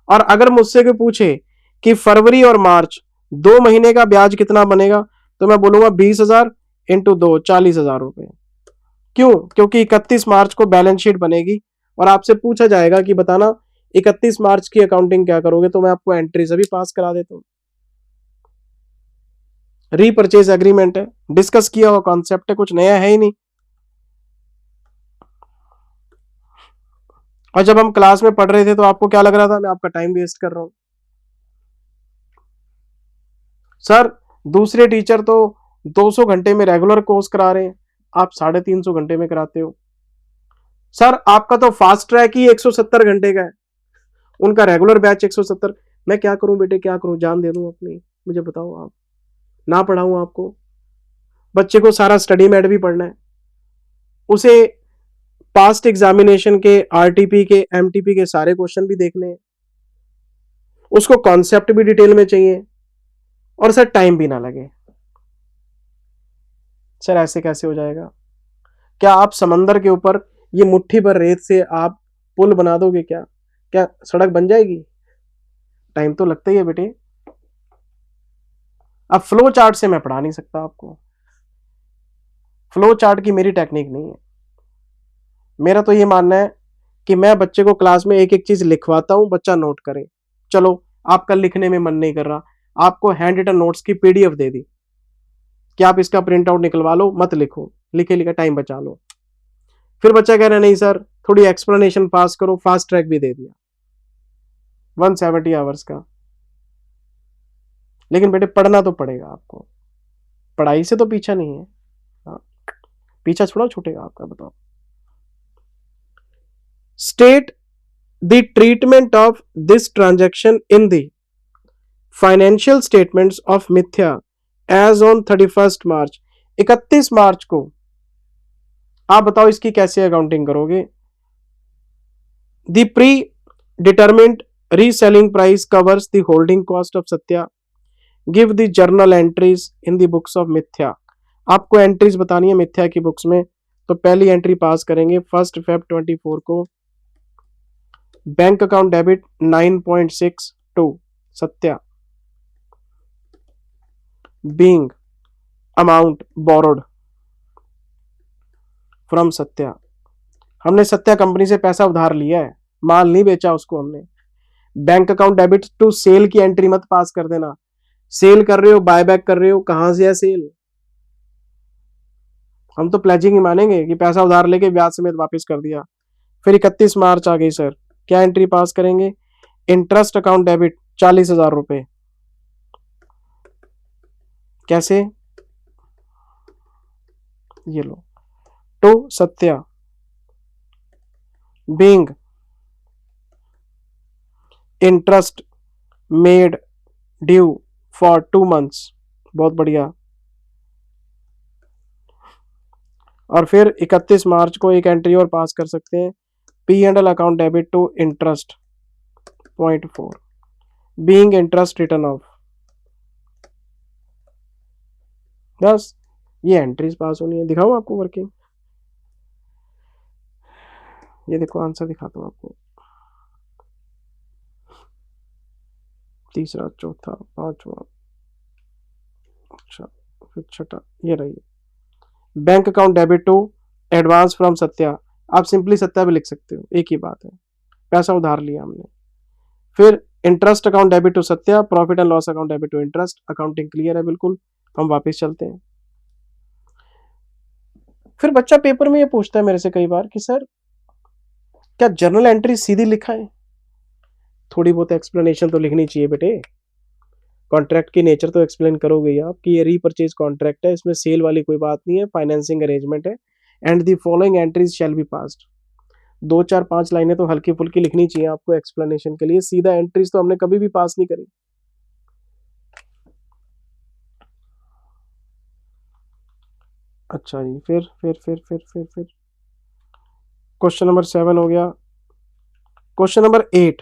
और अगर मुझसे कोई पूछे कि फरवरी और मार्च 2 महीने का ब्याज कितना बनेगा, तो मैं बोलूंगा 20,000 इंटू 2 40,000 रुपए। क्यों? क्योंकि 31 मार्च को बैलेंस शीट बनेगी और आपसे पूछा जाएगा कि बताना 31 मार्च की अकाउंटिंग क्या करोगे, तो मैं आपको एंट्री सभी पास करा देता हूं। रीपरचेज एग्रीमेंट है, डिस्कस किया हुआ कॉन्सेप्ट है, कुछ नया है ही नहीं। और जब हम क्लास में पढ़ रहे थे तो आपको क्या लग रहा था? मैं आपका टाइम वेस्ट कर रहा हूं। सर दूसरे टीचर तो 200 घंटे में रेगुलर कोर्स करा रहे हैं, आप 350 घंटे में कराते हो। सर आपका तो फास्ट ट्रैक ही 170 घंटे का है, उनका रेगुलर बैच 170। मैं क्या करूं बेटे, क्या करूं? जान दे दूं अपनी? मुझे बताओ आप। ना पढ़ाऊं आपको? बच्चे को सारा स्टडी मैट भी पढ़ना है, उसे पास्ट एग्जामिनेशन के, आरटीपी के, एमटीपी के सारे क्वेश्चन भी देखने हैं, उसको कॉन्सेप्ट भी डिटेल में चाहिए, और सर टाइम भी ना लगे। सर ऐसे कैसे हो जाएगा? क्या आप समंदर के ऊपर ये मुट्ठी भर रेत से आप पुल बना दोगे? क्या क्या सड़क बन जाएगी? टाइम तो लगता ही है बेटे। अब फ्लो चार्ट से मैं पढ़ा नहीं सकता आपको, फ्लो चार्ट की मेरी टेक्निक नहीं है। मेरा तो ये मानना है कि मैं बच्चे को क्लास में एक एक चीज लिखवाता हूं, बच्चा नोट करे। चलो आपका लिखने में मन नहीं कर रहा, आपको हैंड रिटन नोट्स की पीडीएफ दे दी कि आप इसका प्रिंट आउट निकलवा लो, मत लिखो, लिखे लिखे टाइम बचा लो। फिर बच्चा कह रहा है नहीं सर थोड़ी एक्सप्लेनेशन पास करो, फास्ट ट्रैक भी दे दिया 170 आवर्स का। लेकिन बेटे पढ़ना तो पड़ेगा आपको, पढ़ाई से तो पीछा नहीं है। हाँ, पीछा थोड़ा छूटेगा आपका, बताओ। State the treatment of this transaction in the financial statements of मिथ्या एज ऑन 31 मार्च। 31 मार्च को आप बताओ इसकी कैसे अकाउंटिंग करोगे? The pre determined reselling price covers the holding cost of Satya. Give the journal entries in the books of मिथ्या। आपको entries बतानी है मिथ्या की बुक्स में। तो पहली एंट्री पास करेंगे 1 Feb 24 को, bank account debit 9.62 Satya, being amount borrowed from Satya. हमने सत्या कंपनी से पैसा उधार लिया है, माल नहीं बेचा उसको हमने। Bank account debit to sale की एंट्री मत पास कर देना, सेल कर रहे हो, बाय बैक कर रहे हो, कहां से है सेल? हम तो प्लेजिंग ही मानेंगे कि पैसा उधार लेके ब्याज समेत वापस कर दिया। फिर 31 मार्च आ गई सर, क्या एंट्री पास करेंगे? इंटरेस्ट अकाउंट डेबिट 40,000 रुपए। कैसे? ये लो, to Satya, being interest made due for 2 months. बहुत बढ़िया। और फिर 31 मार्च को एक एंट्री और पास कर सकते हैं, P&L account debit to interest 0.4 being interest written off. बस ये एंट्रीज पास होनी है। दिखाऊं आपको वर्किंग? ये देखो आंसर दिखाता हूं आपको, तीसरा, चौथा, पांचवा, अच्छा, फिर छठा, ये रही bank account debit to advance from Satya. आप सिंपली सत्या भी लिख सकते हो, एक ही बात है, पैसा उधार लिया हमने। फिर interest account debit to Satya, profit and loss account debit to interest. Accounting clear है बिल्कुल, हम वापस चलते हैं। फिर बच्चा पेपर में ये पूछता है मेरे से कई बार कि सर क्या जर्नल एंट्री सीधी लिखा है? थोड़ी बहुत एक्सप्लेनेशन तो लिखनी चाहिए बेटे, कॉन्ट्रैक्ट की नेचर तो एक्सप्लेन करोगे ही आप कि ये रीपरचेज कॉन्ट्रैक्ट है, इसमें सेल वाली कोई बात नहीं है, फाइनेंसिंग अरेंजमेंट है, and the following entries shall be passed. 2 4 5 लाइनें तो हल्की फुल्की लिखनी चाहिए आपको एक्सप्लेनेशन के लिए, सीधा एंट्रीज तो हमने कभी भी पास नहीं करी। अच्छा जी, फिर क्वेश्चन नंबर 7 हो गया, क्वेश्चन नंबर 8,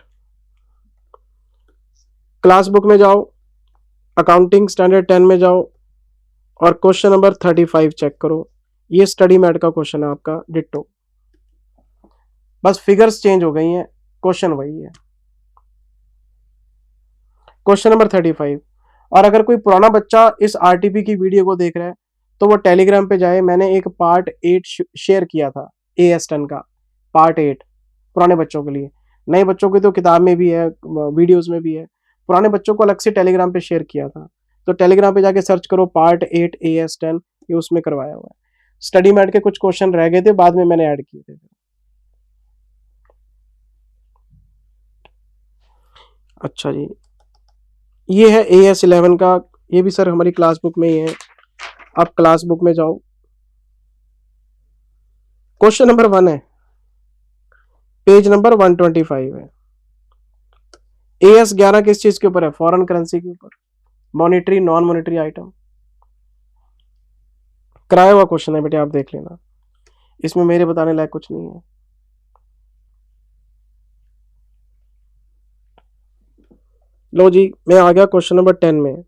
क्लास बुक में जाओ, अकाउंटिंग स्टैंडर्ड 10 में जाओ और क्वेश्चन नंबर 35 चेक करो। ये स्टडी मैट का क्वेश्चन है आपका, डिट्टो, बस फिगर्स चेंज हो गई हैं, क्वेश्चन वही है। Question number 35। और अगर कोई पुराना बच्चा इस आरटीपी की वीडियो को देख रहा है तो वो टेलीग्राम पे जाए, मैंने एक पार्ट 8 शेयर किया था AS10 का, पार्ट 8 पुराने बच्चों के लिए। नए बच्चों की तो किताब में भी है, वीडियोस में भी है, पुराने बच्चों को अलग से टेलीग्राम पे शेयर किया था। तो टेलीग्राम पे जाके सर्च करो पार्ट 8 AS10, ये उसमें करवाया हुआ है। स्टडी मैट के कुछ क्वेश्चन रह गए थे, बाद में मैंने ऐड किए थे। अच्छा जी, ये है AS11 का, ये भी सर हमारी क्लास बुक में ही है। आप क्लास बुक में जाओ, क्वेश्चन नंबर 1 है, पेज नंबर 125 है। AS11 किस चीज के ऊपर है? फॉरेन करेंसी के ऊपर, मॉनिटरी नॉन मॉनिटरी आइटम, कराया हुआ क्वेश्चन है बेटे, आप देख लेना, इसमें मेरे बताने लायक कुछ नहीं है। लो जी, मैं आ गया क्वेश्चन नंबर 10 में।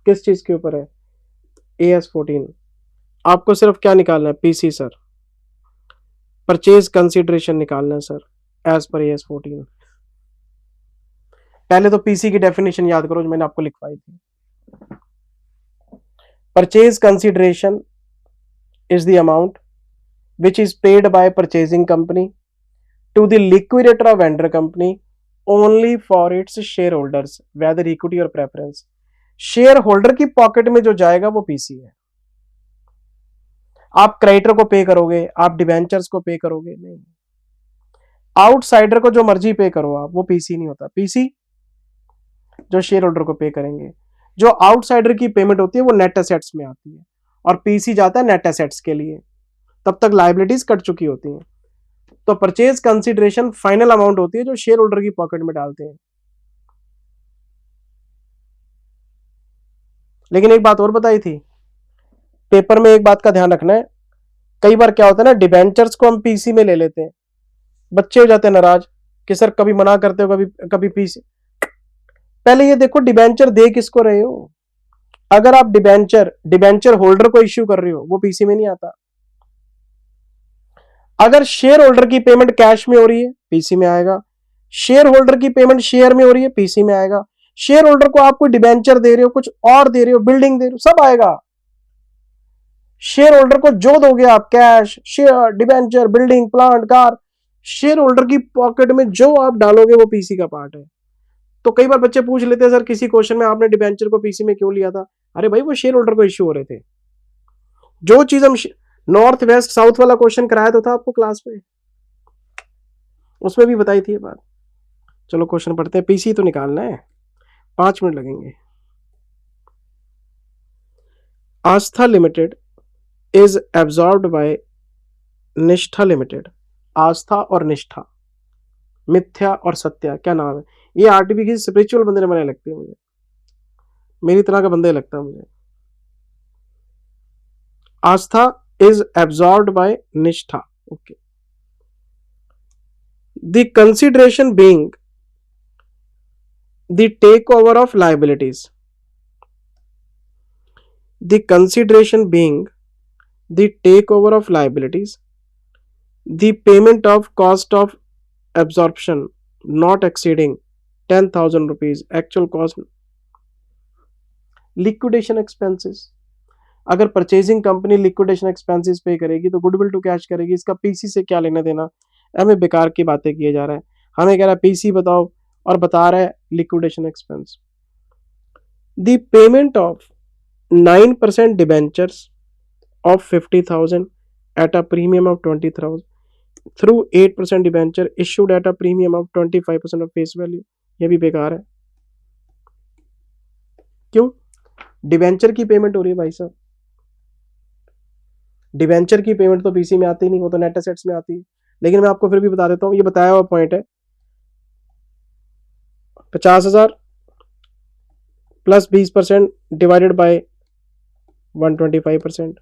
किस चीज के ऊपर है? AS14। आपको सिर्फ क्या निकालना है? PC सर, परचेज कंसिडरेशन निकालना है सर, एज पर AS14। पहले तो PC की डेफिनेशन याद करो जो मैंने आपको लिखवाई थी। Purchase consideration is the amount which is paid by purchasing company to the liquidator of vendor company only for its shareholders whether equity or preference। Share holder की पॉकेट में जो जाएगा वो PC है। आप क्रेडिटर को पे करोगे, आप डिवेंचर्स को पे करोगे नहीं, आउटसाइडर को जो मर्जी पे करो आप, वो PC नहीं होता। PC जो शेयर होल्डर को पे करेंगे, जो आउटसाइडर की पेमेंट होती है वो नेट एसेट्स में आती है और PC जाता है नेट एसेट्स के लिए, तब तक लायबिलिटीज कट चुकी होती हैं। तो परचेज कंसिडरेशन फाइनल अमाउंट होती है जो शेयर होल्डर की पॉकेट में डालते हैं। लेकिन एक बात और बताई थी पेपर में, एक बात का ध्यान रखना है, कई बार क्या होता है ना, डिबेंचर्स को हम PC में ले लेते हैं, बच्चे हो जाते हैं नाराज कि सर कभी मना करते हो, कभी कभी PC। पहले ये देखो डिबेंचर दे किसको रहे हो। अगर आप डिबेंचर होल्डर को इश्यू कर रहे हो, वो PC में नहीं आता। अगर शेयर होल्डर की पेमेंट कैश में हो रही है, PC में आएगा। शेयर होल्डर की पेमेंट शेयर में हो रही है, PC में आएगा। शेयर होल्डर को आप कोई डिबेंचर दे रहे हो, कुछ और दे रहे हो, बिल्डिंग दे रहे हो, सब आएगा। शेयर होल्डर को जो दोगे आप, cash, share, debenture, building, plant, car, share holder की पॉकेट में जो आप डालोगे वो PC का पार्ट है। तो कई बार बच्चे पूछ लेते हैं सर किसी क्वेश्चन में आपने डिबेंचर को PC में क्यों लिया था? अरे भाई वो शेयर होल्डर को इश्यू हो रहे थे। जो चीज हम नॉर्थ वेस्ट साउथ वाला क्वेश्चन कराया तो था आपको क्लास में, उसमें भी बताई थी ये बात। चलो क्वेश्चन पढ़ते हैं, PC तो निकालना है, 5 मिनट लगेंगे। आस्था लिमिटेड इज एब्जॉर्ब्ड बाय निष्ठा लिमिटेड। आस्था और निष्ठा, मिथ्या और सत्या, क्या नाम है? ये आरटीपी की स्पिरिचुअल बंदे ने बनाए लगते हैं मुझे, मेरी तरह का बंदा लगता है मुझे। Aastha is absorbed by Nishtha, okay. The consideration being the takeover of liabilities, the consideration being the takeover of liabilities, the payment of cost of absorption not exceeding 10,000 rupees, actual cost, liquidation expenses। अगर purchasing company liquidation expenses pay करेगी तो goodwill to cash करेगी, इसका PC से क्या लेना देना? हमें बेकार की बातें किए जा रहा है, हमें कह रहा है PC बताओ और बता रहा है liquidation expense. The payment of 9% debentures of 50,000 at a premium of 20,000 through 8% debenture issued at a premium of 25% of face value, ये भी बेकार है। क्यों? डिबेंचर की पेमेंट हो रही है भाई साहब, डिबेंचर की पेमेंट तो PC में आती नहीं, वो तो नेट एसेट्स में आती है। लेकिन मैं आपको फिर भी बता देता हूं, ये बताया हुआ पॉइंट है, 50,000 प्लस 20% डिवाइडेड बाय 125%।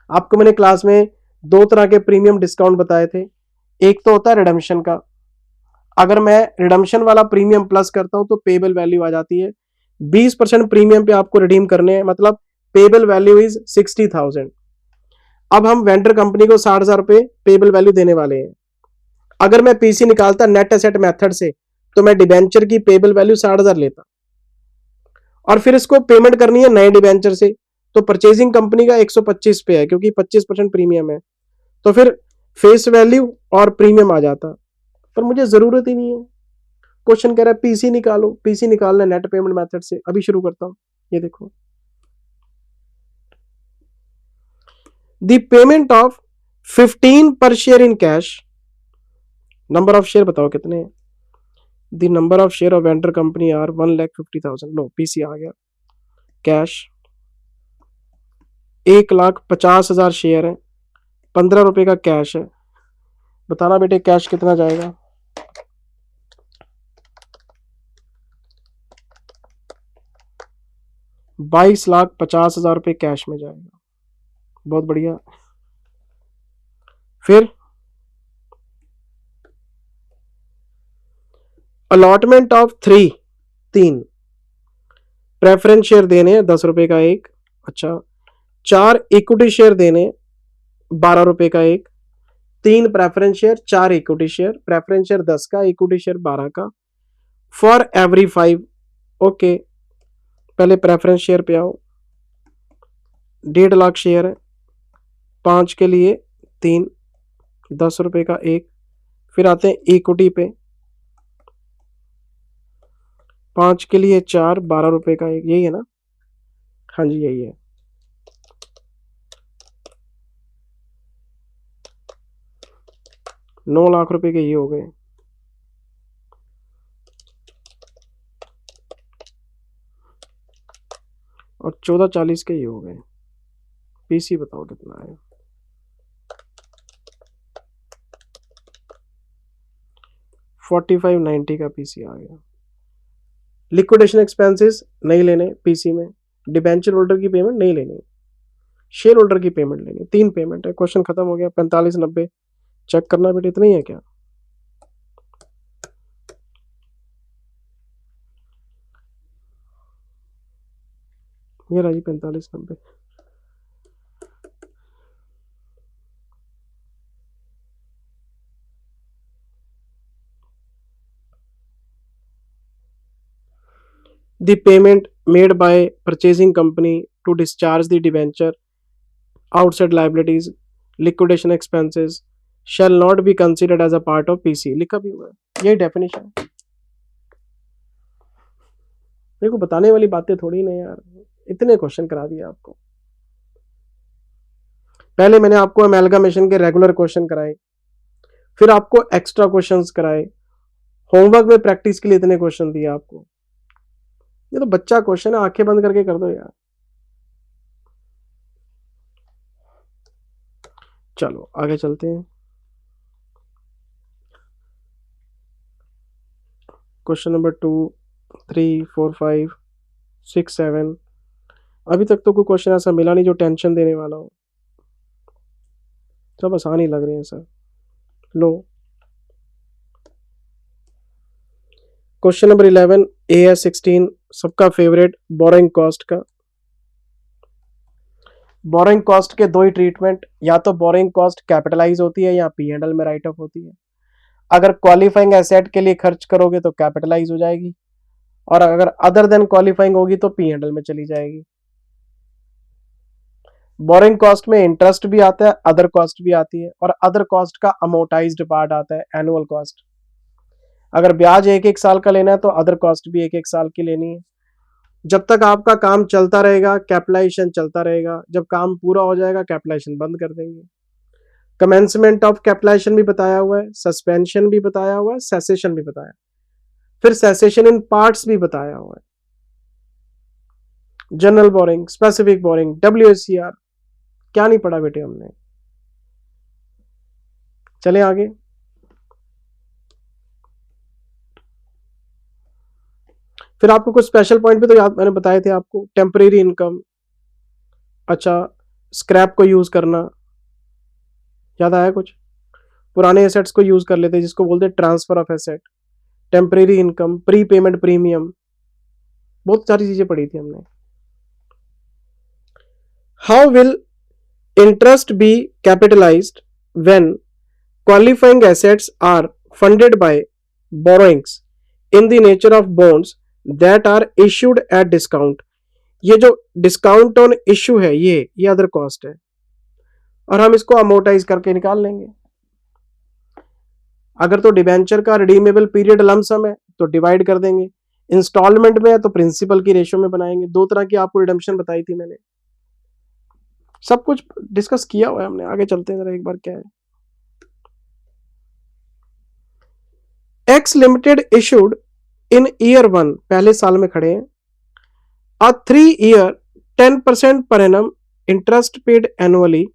आपको मैंने क्लास में 2 तरह के प्रीमियम डिस्काउंट बताए थे, एक तो होता है रिडम्पशन का, अगर मैं रिडम्पशन वाला प्रीमियम प्लस करता हूं तो पेबल वैल्यू आ जाती है 20% प्रीमियम पे आपको रिडीम करने हैं, मतलब पेबल वैल्यू इज 60,000। अब हम वेंडर कंपनी को 60,000 रुपए पेबल वैल्यू देने वाले हैं। अगर मैं पीसी निकालता नेट एसेट मेथड से तो मैं डिबेंचर की पेबल वैल्यू 60,000 लेता और फिर इसको पेमेंट करनी है नए डिबेंचर से, तो परचेजिंग कंपनी का 125 पे है क्योंकि 25% प्रीमियम है, तो फिर फेस वैल्यू और प्रीमियम आ जाता, पर मुझे जरूरत ही नहीं है। क्वेश्चन कह रहा है पीसी निकालो, पीसी निकालना नेट पेमेंट मेथड से। अभी शुरू करता हूं, ये देखो, the payment of 15 per share in cash, number of share बताओ कितने हैं, the number of share of vendor company are 1,50,000। लो पीसी आ गया, कैश 1,50,000 शेयर है, 15 रुपए का कैश है, बताना बेटे कैश कितना जाएगा। ₹22,50,000 रुपए कैश में जाएगा, बहुत बढ़िया। फिर अलॉटमेंट ऑफ 3 प्रेफरेंस शेयर देने हैं 10 रुपए का एक, अच्छा 4 इक्विटी शेयर देने 12 रुपए का एक, 3 preference share 4 equity share, preference share 10 का, इक्विटी शेयर 12 का, फॉर एवरी 5। ओके, पहले प्रेफरेंस शेयर पे आओ, 1.5 लाख शेयर है, 5 के लिए 3, 10 रुपए का एक। फिर आते हैं इक्विटी पे, 5 के लिए 4, 12 रुपए का एक, यही है ना, हाँ जी यही है। ₹9 लाख के ये हो गए। और 14,40 के ये हो गए। पीसी बताओ कितना है। 4590 का पीसी आ गया। लिक्विडेशन एक्सपेंसेस नहीं लेने पीसी में, डिबेंचर होल्डर की पेमेंट नहीं लेनी, शेयर होल्डर की पेमेंट लेनी, 3 पेमेंट है। क्वेश्चन खत्म हो गया। 4590 चेक करना बेटे, इतना ही है क्या? ये रहा जी 4590। The payment made by purchasing company to discharge the debenture outside liabilities liquidation expenses shall not be considered as a part of PC। लिखा भी हुआ है, यही डेफिनेशन। देखो बताने वाली बातें थोड़ी नहीं यार, इतने क्वेश्चन करा दिए आपको। पहले मैंने आपको अमेलगामेशन के रेगुलर क्वेश्चन कराए, फिर आपको एक्स्ट्रा क्वेश्चंस कराए, होमवर्क में प्रैक्टिस के लिए इतने क्वेश्चन दिए आपको। ये तो बच्चा क्वेश्चन है, आंखें बंद करके कर दो यार। चलो आगे चलते हैं। Question number 2, 3, 4, 5, 6, 7। अभी तक तो कोई क्वेश्चन ऐसा मिला नहीं जो टेंशन देने वाला हो, सब आसान ही लग रहे हैं सर। लो क्वेश्चन नंबर 11 AS16 सबका फेवरेट, बोरोइंग कॉस्ट का। बोरोइंग कॉस्ट के दो ही ट्रीटमेंट, या तो बोरोइंग कॉस्ट कैपिटलाइज होती है या P&L में राइट ऑफ होती है। अगर क्वालिफाइंग एसेट के लिए खर्च करोगे तो कैपिटलाइज हो जाएगी, और अगर अदर देन क्वालिफाइंग होगी तो P&L में चली जाएगी। बोरोइंग कॉस्ट में इंटरेस्ट भी आता है, अदर कॉस्ट भी आती है, और अदर कॉस्ट का अमोर्टाइज्ड पार्ट आता है, एनुअल कॉस्ट। अगर ब्याज 1-1 साल का लेना है तो अदर कॉस्ट भी 1-1 साल की लेनी है। जब तक आपका काम चलता रहेगा कैपिटलाइजेशन चलता रहेगा, जब काम पूरा हो जाएगा कैपिटलाइजेशन बंद कर देंगे। कमेंसमेंट ऑफ कैपिटलाइजेशन भी बताया हुआ है, सस्पेंशन भी बताया हुआ है, सेसेशन भी बताया, फिर सेसेशन इन पार्ट्स भी बताया हुआ है। General boring, specific boring, WACR क्या नहीं पढ़ा बेटे हमने। चले आगे। फिर आपको कुछ स्पेशल पॉइंट भी तो याद मैंने बताए थे आपको, टेम्परेरी इनकम, अच्छा स्क्रैप को यूज करना, याद आया कुछ? पुराने एसेट्स को यूज कर लेते हैं, जिसको बोलते हैं transfer of asset, temporary income, prepayment premium, बहुत सारी चीजें पढ़ी थी हमने। How will interest be capitalised when qualifying assets are funded by borrowings in the nature of bonds that are issued at discount. ये जो डिस्काउंट ऑन इश्यू है ये अदर कॉस्ट है, और हम इसको अमोर्टाइज करके निकाल लेंगे। अगर तो डिबेंचर का रिडीमेबल पीरियड लमसम है तो डिवाइड कर देंगे, इंस्टॉलमेंट में है तो प्रिंसिपल की रेशियो में बनाएंगे। दो तरह की आपको रिडम्पशन बताई थी मैंने, सब कुछ डिस्कस किया हुआ है हमने। आगे चलते हैं जरा एक बार, क्या है। X limited issued in year 1, पहले साल में खड़े हैं, अ 3 year 10% per annum interest paid annually.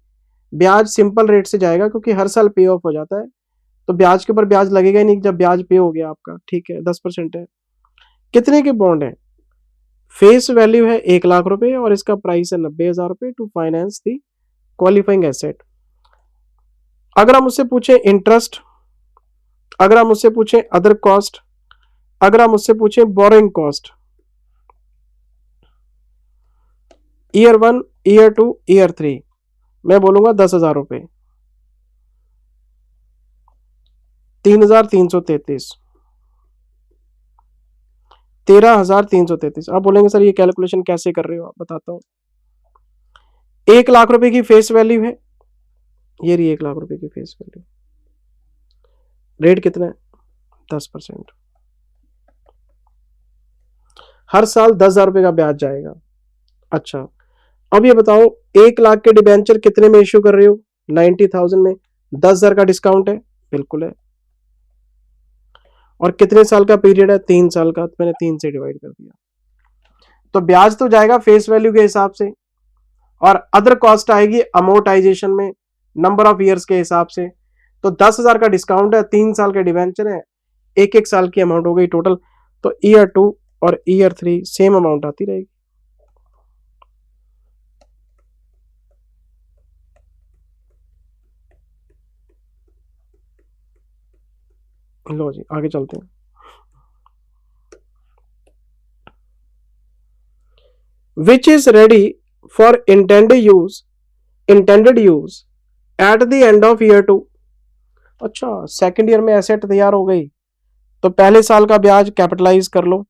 ब्याज सिंपल रेट से जाएगा क्योंकि हर साल पे ऑफ हो जाता है, तो ब्याज के ऊपर ब्याज लगेगा ही नहीं जब ब्याज पे हो गया आपका, ठीक है। 10% है। कितने के बॉन्ड है? फेस वैल्यू है 1 लाख रुपए और इसका प्राइस है 90,000 रुपए to finance the qualifying asset. अगर हम उससे पूछें इंटरेस्ट, अगर हम उससे पूछें अदर कॉस्ट, अगर हम उससे पूछें borrowing cost, year 1, year 2, year 3, मैं बोलूंगा 10,000 रुपए, 3,333, 13,333। आप बोलेंगे सर ये कैलकुलेशन कैसे कर रहे हो? आप बताता हूं। 1 लाख रुपए की फेस वैल्यू है, ये रही 1 लाख रुपए की फेस वैल्यू। रेट कितना है? 10%। हर साल 10,000 रुपए का ब्याज जाएगा। अच्छा, अब ये बताओ 1 लाख के डिबेंचर कितने में इश्यू कर रहे हो? 90,000 में। 10,000 का डिस्काउंट है, बिल्कुल है। और कितने साल का पीरियड है? 3 साल का, तो मैंने 3 से डिवाइड कर दिया। तो ब्याज तो जाएगा फेस वैल्यू के हिसाब से, और अदर कॉस्ट आएगी अमोर्टाइजेशन में, नंबर ऑफ ईयर्स के हिसाब से। तो 10,000 का डिस्काउंट है, 3 साल के डिवेंचर है, 1-1 साल की अमाउंट हो गई टोटल। तो ईयर 2 और ईयर 3 सेम अमाउंट आती रहेगी। लो जी आगे चलते हैं। Which is ready for intended use at the end of year 2। अच्छा, सेकेंड ईयर में एसेट तैयार हो गई तो पहले साल का ब्याज कैपिटलाइज कर लो,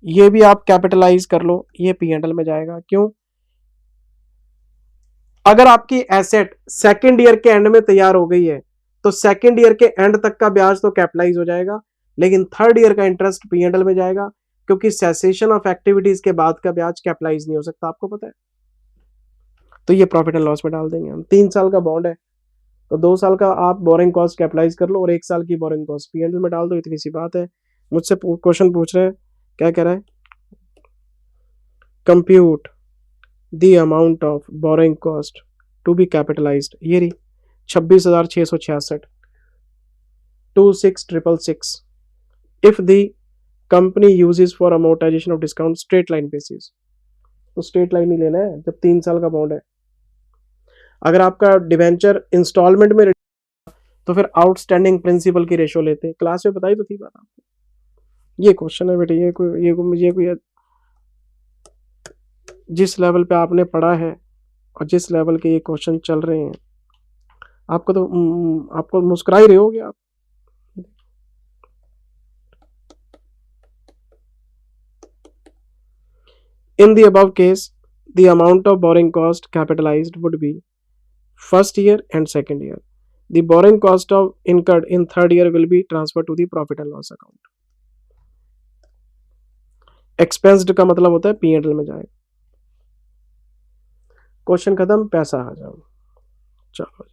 ये भी आप कैपिटलाइज कर लो, ये P&L में जाएगा। क्यों? अगर आपकी एसेट सेकेंड ईयर के एंड में तैयार हो गई है तो सेकेंड ईयर के एंड तक का ब्याज तो कैपिटलाइज हो जाएगा, लेकिन थर्ड ईयर का इंटरेस्ट P&L में जाएगा, क्योंकि सेसेशन ऑफ एक्टिविटीज के बाद का ब्याज कैपिटलाइज नहीं हो सकता, आपको पता है। तो ये प्रॉफिट एंड लॉस में डाल देंगे हम। 3 साल का बॉन्ड है तो 2 साल का आप बोरिंग कॉस्ट कैपिटलाइज कर लो और 1 साल की बोरिंग कॉस्ट P&L में डाल दो, इतनी सी बात है। मुझसे क्वेश्चन पूछ रहे हैं, क्या कह रहा है? Compute the amount of borrowing cost to be capitalised, ये रही 26,666, 26,666 if the company uses for amortisation of discount straight line basis. तो स्ट्रेट लाइन ही लेना है जब 3 साल का बॉन्ड है। अगर आपका डिवेंचर इंस्टॉलमेंट में तो फिर आउटस्टैंडिंग प्रिंसिपल की रेशियो लेते हैं, क्लास में बताई तो थी बात आपको। ये क्वेश्चन है बेटे, ये कोई जिस लेवल पे आपने पढ़ा है और जिस लेवल के ये क्वेश्चन चल रहे हैं, आपको तो आपको मुस्कुरा ही रहे होगे आप। In the above case, the amount of borrowing cost capitalized would be first year and second year. The borrowing cost of incurred in third year will be transferred to the profit and loss account. Expensed का मतलब होता है P&L में जाएगा। Question खत्म, पैसा आ जाओ। चलो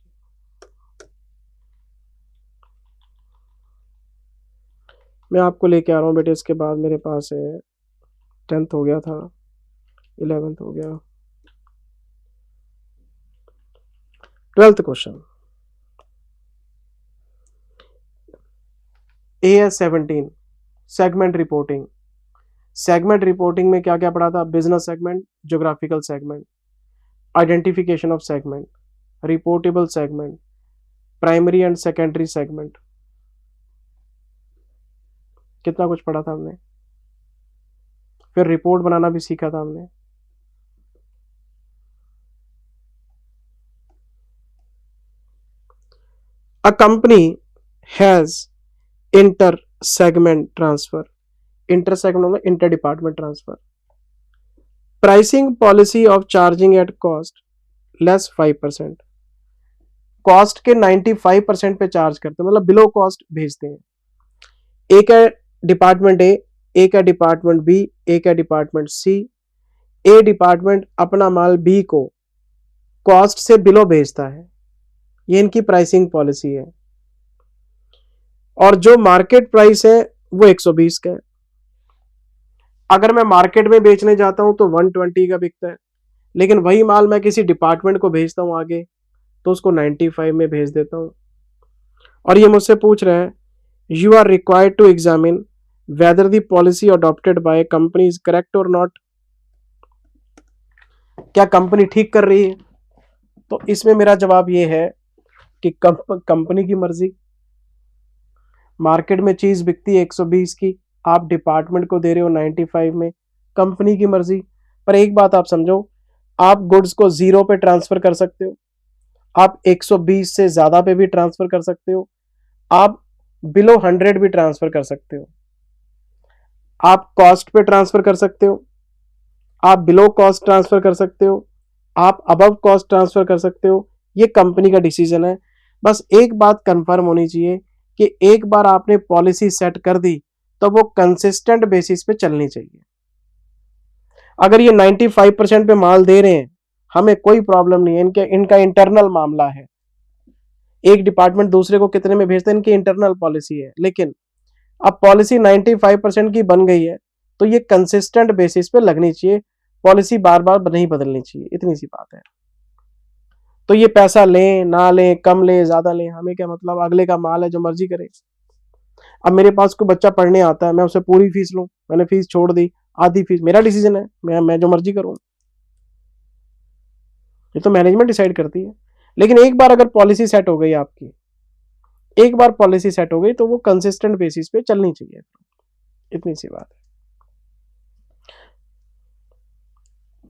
मैं आपको लेके आ रहा हूँ बेटे। इसके बाद मेरे पास है 10th हो गया था, 11th हो गया, 12th question. AS17 segment reporting. Segment reporting में क्या क्या पढ़ा था? Business segment, geographical segment, identification of segment, reportable segment, primary and secondary segment, कितना कुछ पढ़ा था हमने। फिर रिपोर्ट बनाना भी सीखा था हमने। A company has inter segment transfer, inter segment मतलब inter department transfer, pricing policy of charging at cost less 5%, cost के 95% पे चार्ज करते हैं, मतलब बिलो कॉस्ट भेजते हैं। एक है डिपार्टमेंट ए, एक है डिपार्टमेंट बी, एक है डिपार्टमेंट सी। ए डिपार्टमेंट अपना माल बी को कॉस्ट से बिलो भेजता है, ये इनकी प्राइसिंग पॉलिसी है। और जो मार्केट प्राइस है वो 120 का है। अगर मैं मार्केट में बेचने जाता हूं तो 120 का बिकता है, लेकिन वही माल मैं किसी डिपार्टमेंट को भेजता हूं आगे तो उसको 95 में भेज देता हूं। और ये मुझसे पूछ रहे हैं, you are required to examine whether the policy adopted by company is correct और नॉट, क्या कंपनी ठीक कर रही है। तो इसमें मेरा जवाब ये है कि कंपनी की मर्जी। मार्केट में चीज बिकती है 120 की, आप डिपार्टमेंट को दे रहे हो 95 में, कंपनी की मर्जी। पर एक बात आप समझो, आप गुड्स को 0 पे ट्रांसफर कर सकते हो, आप 120 से ज्यादा पे भी ट्रांसफर कर सकते हो, आप बिलो 100 भी ट्रांसफर कर सकते हो, आप कॉस्ट पे ट्रांसफर कर सकते हो, आप बिलो कॉस्ट ट्रांसफर कर सकते हो, आप अबव कॉस्ट ट्रांसफर कर सकते हो। ये कंपनी का डिसीजन है। बस एक बात कंफर्म होनी चाहिए कि एक बार आपने पॉलिसी सेट कर दी तो वो कंसिस्टेंट बेसिस पे चलनी चाहिए। अगर ये 95% पे माल दे रहे हैं, हमें कोई प्रॉब्लम नहीं है, इनका इंटरनल मामला है। एक डिपार्टमेंट दूसरे को कितने में भेजते हैं, इनकी इंटरनल पॉलिसी है। लेकिन अब पॉलिसी 95% की बन गई है तो ये कंसिस्टेंट बेसिस पे लगनी चाहिए, पॉलिसी बार बार नहीं बदलनी चाहिए, इतनी सी बात है। तो ये पैसा लें ना लें, कम लें ज्यादा लें, हमें क्या मतलब, अगले का माल है, जो मर्जी करे। अब मेरे पास कोई बच्चा पढ़ने आता है, मैं उसे पूरी फीस लूं, मैंने फीस छोड़ दी, आधी फीस, मेरा डिसीजन है, मैं जो मर्जी करूं, ये तो मैनेजमेंट डिसाइड करती है। लेकिन एक बार अगर पॉलिसी सेट हो गई आपकी, एक बार पॉलिसी सेट हो गई तो वो कंसिस्टेंट बेसिस पे चलनी चाहिए, इतनी सी बात है।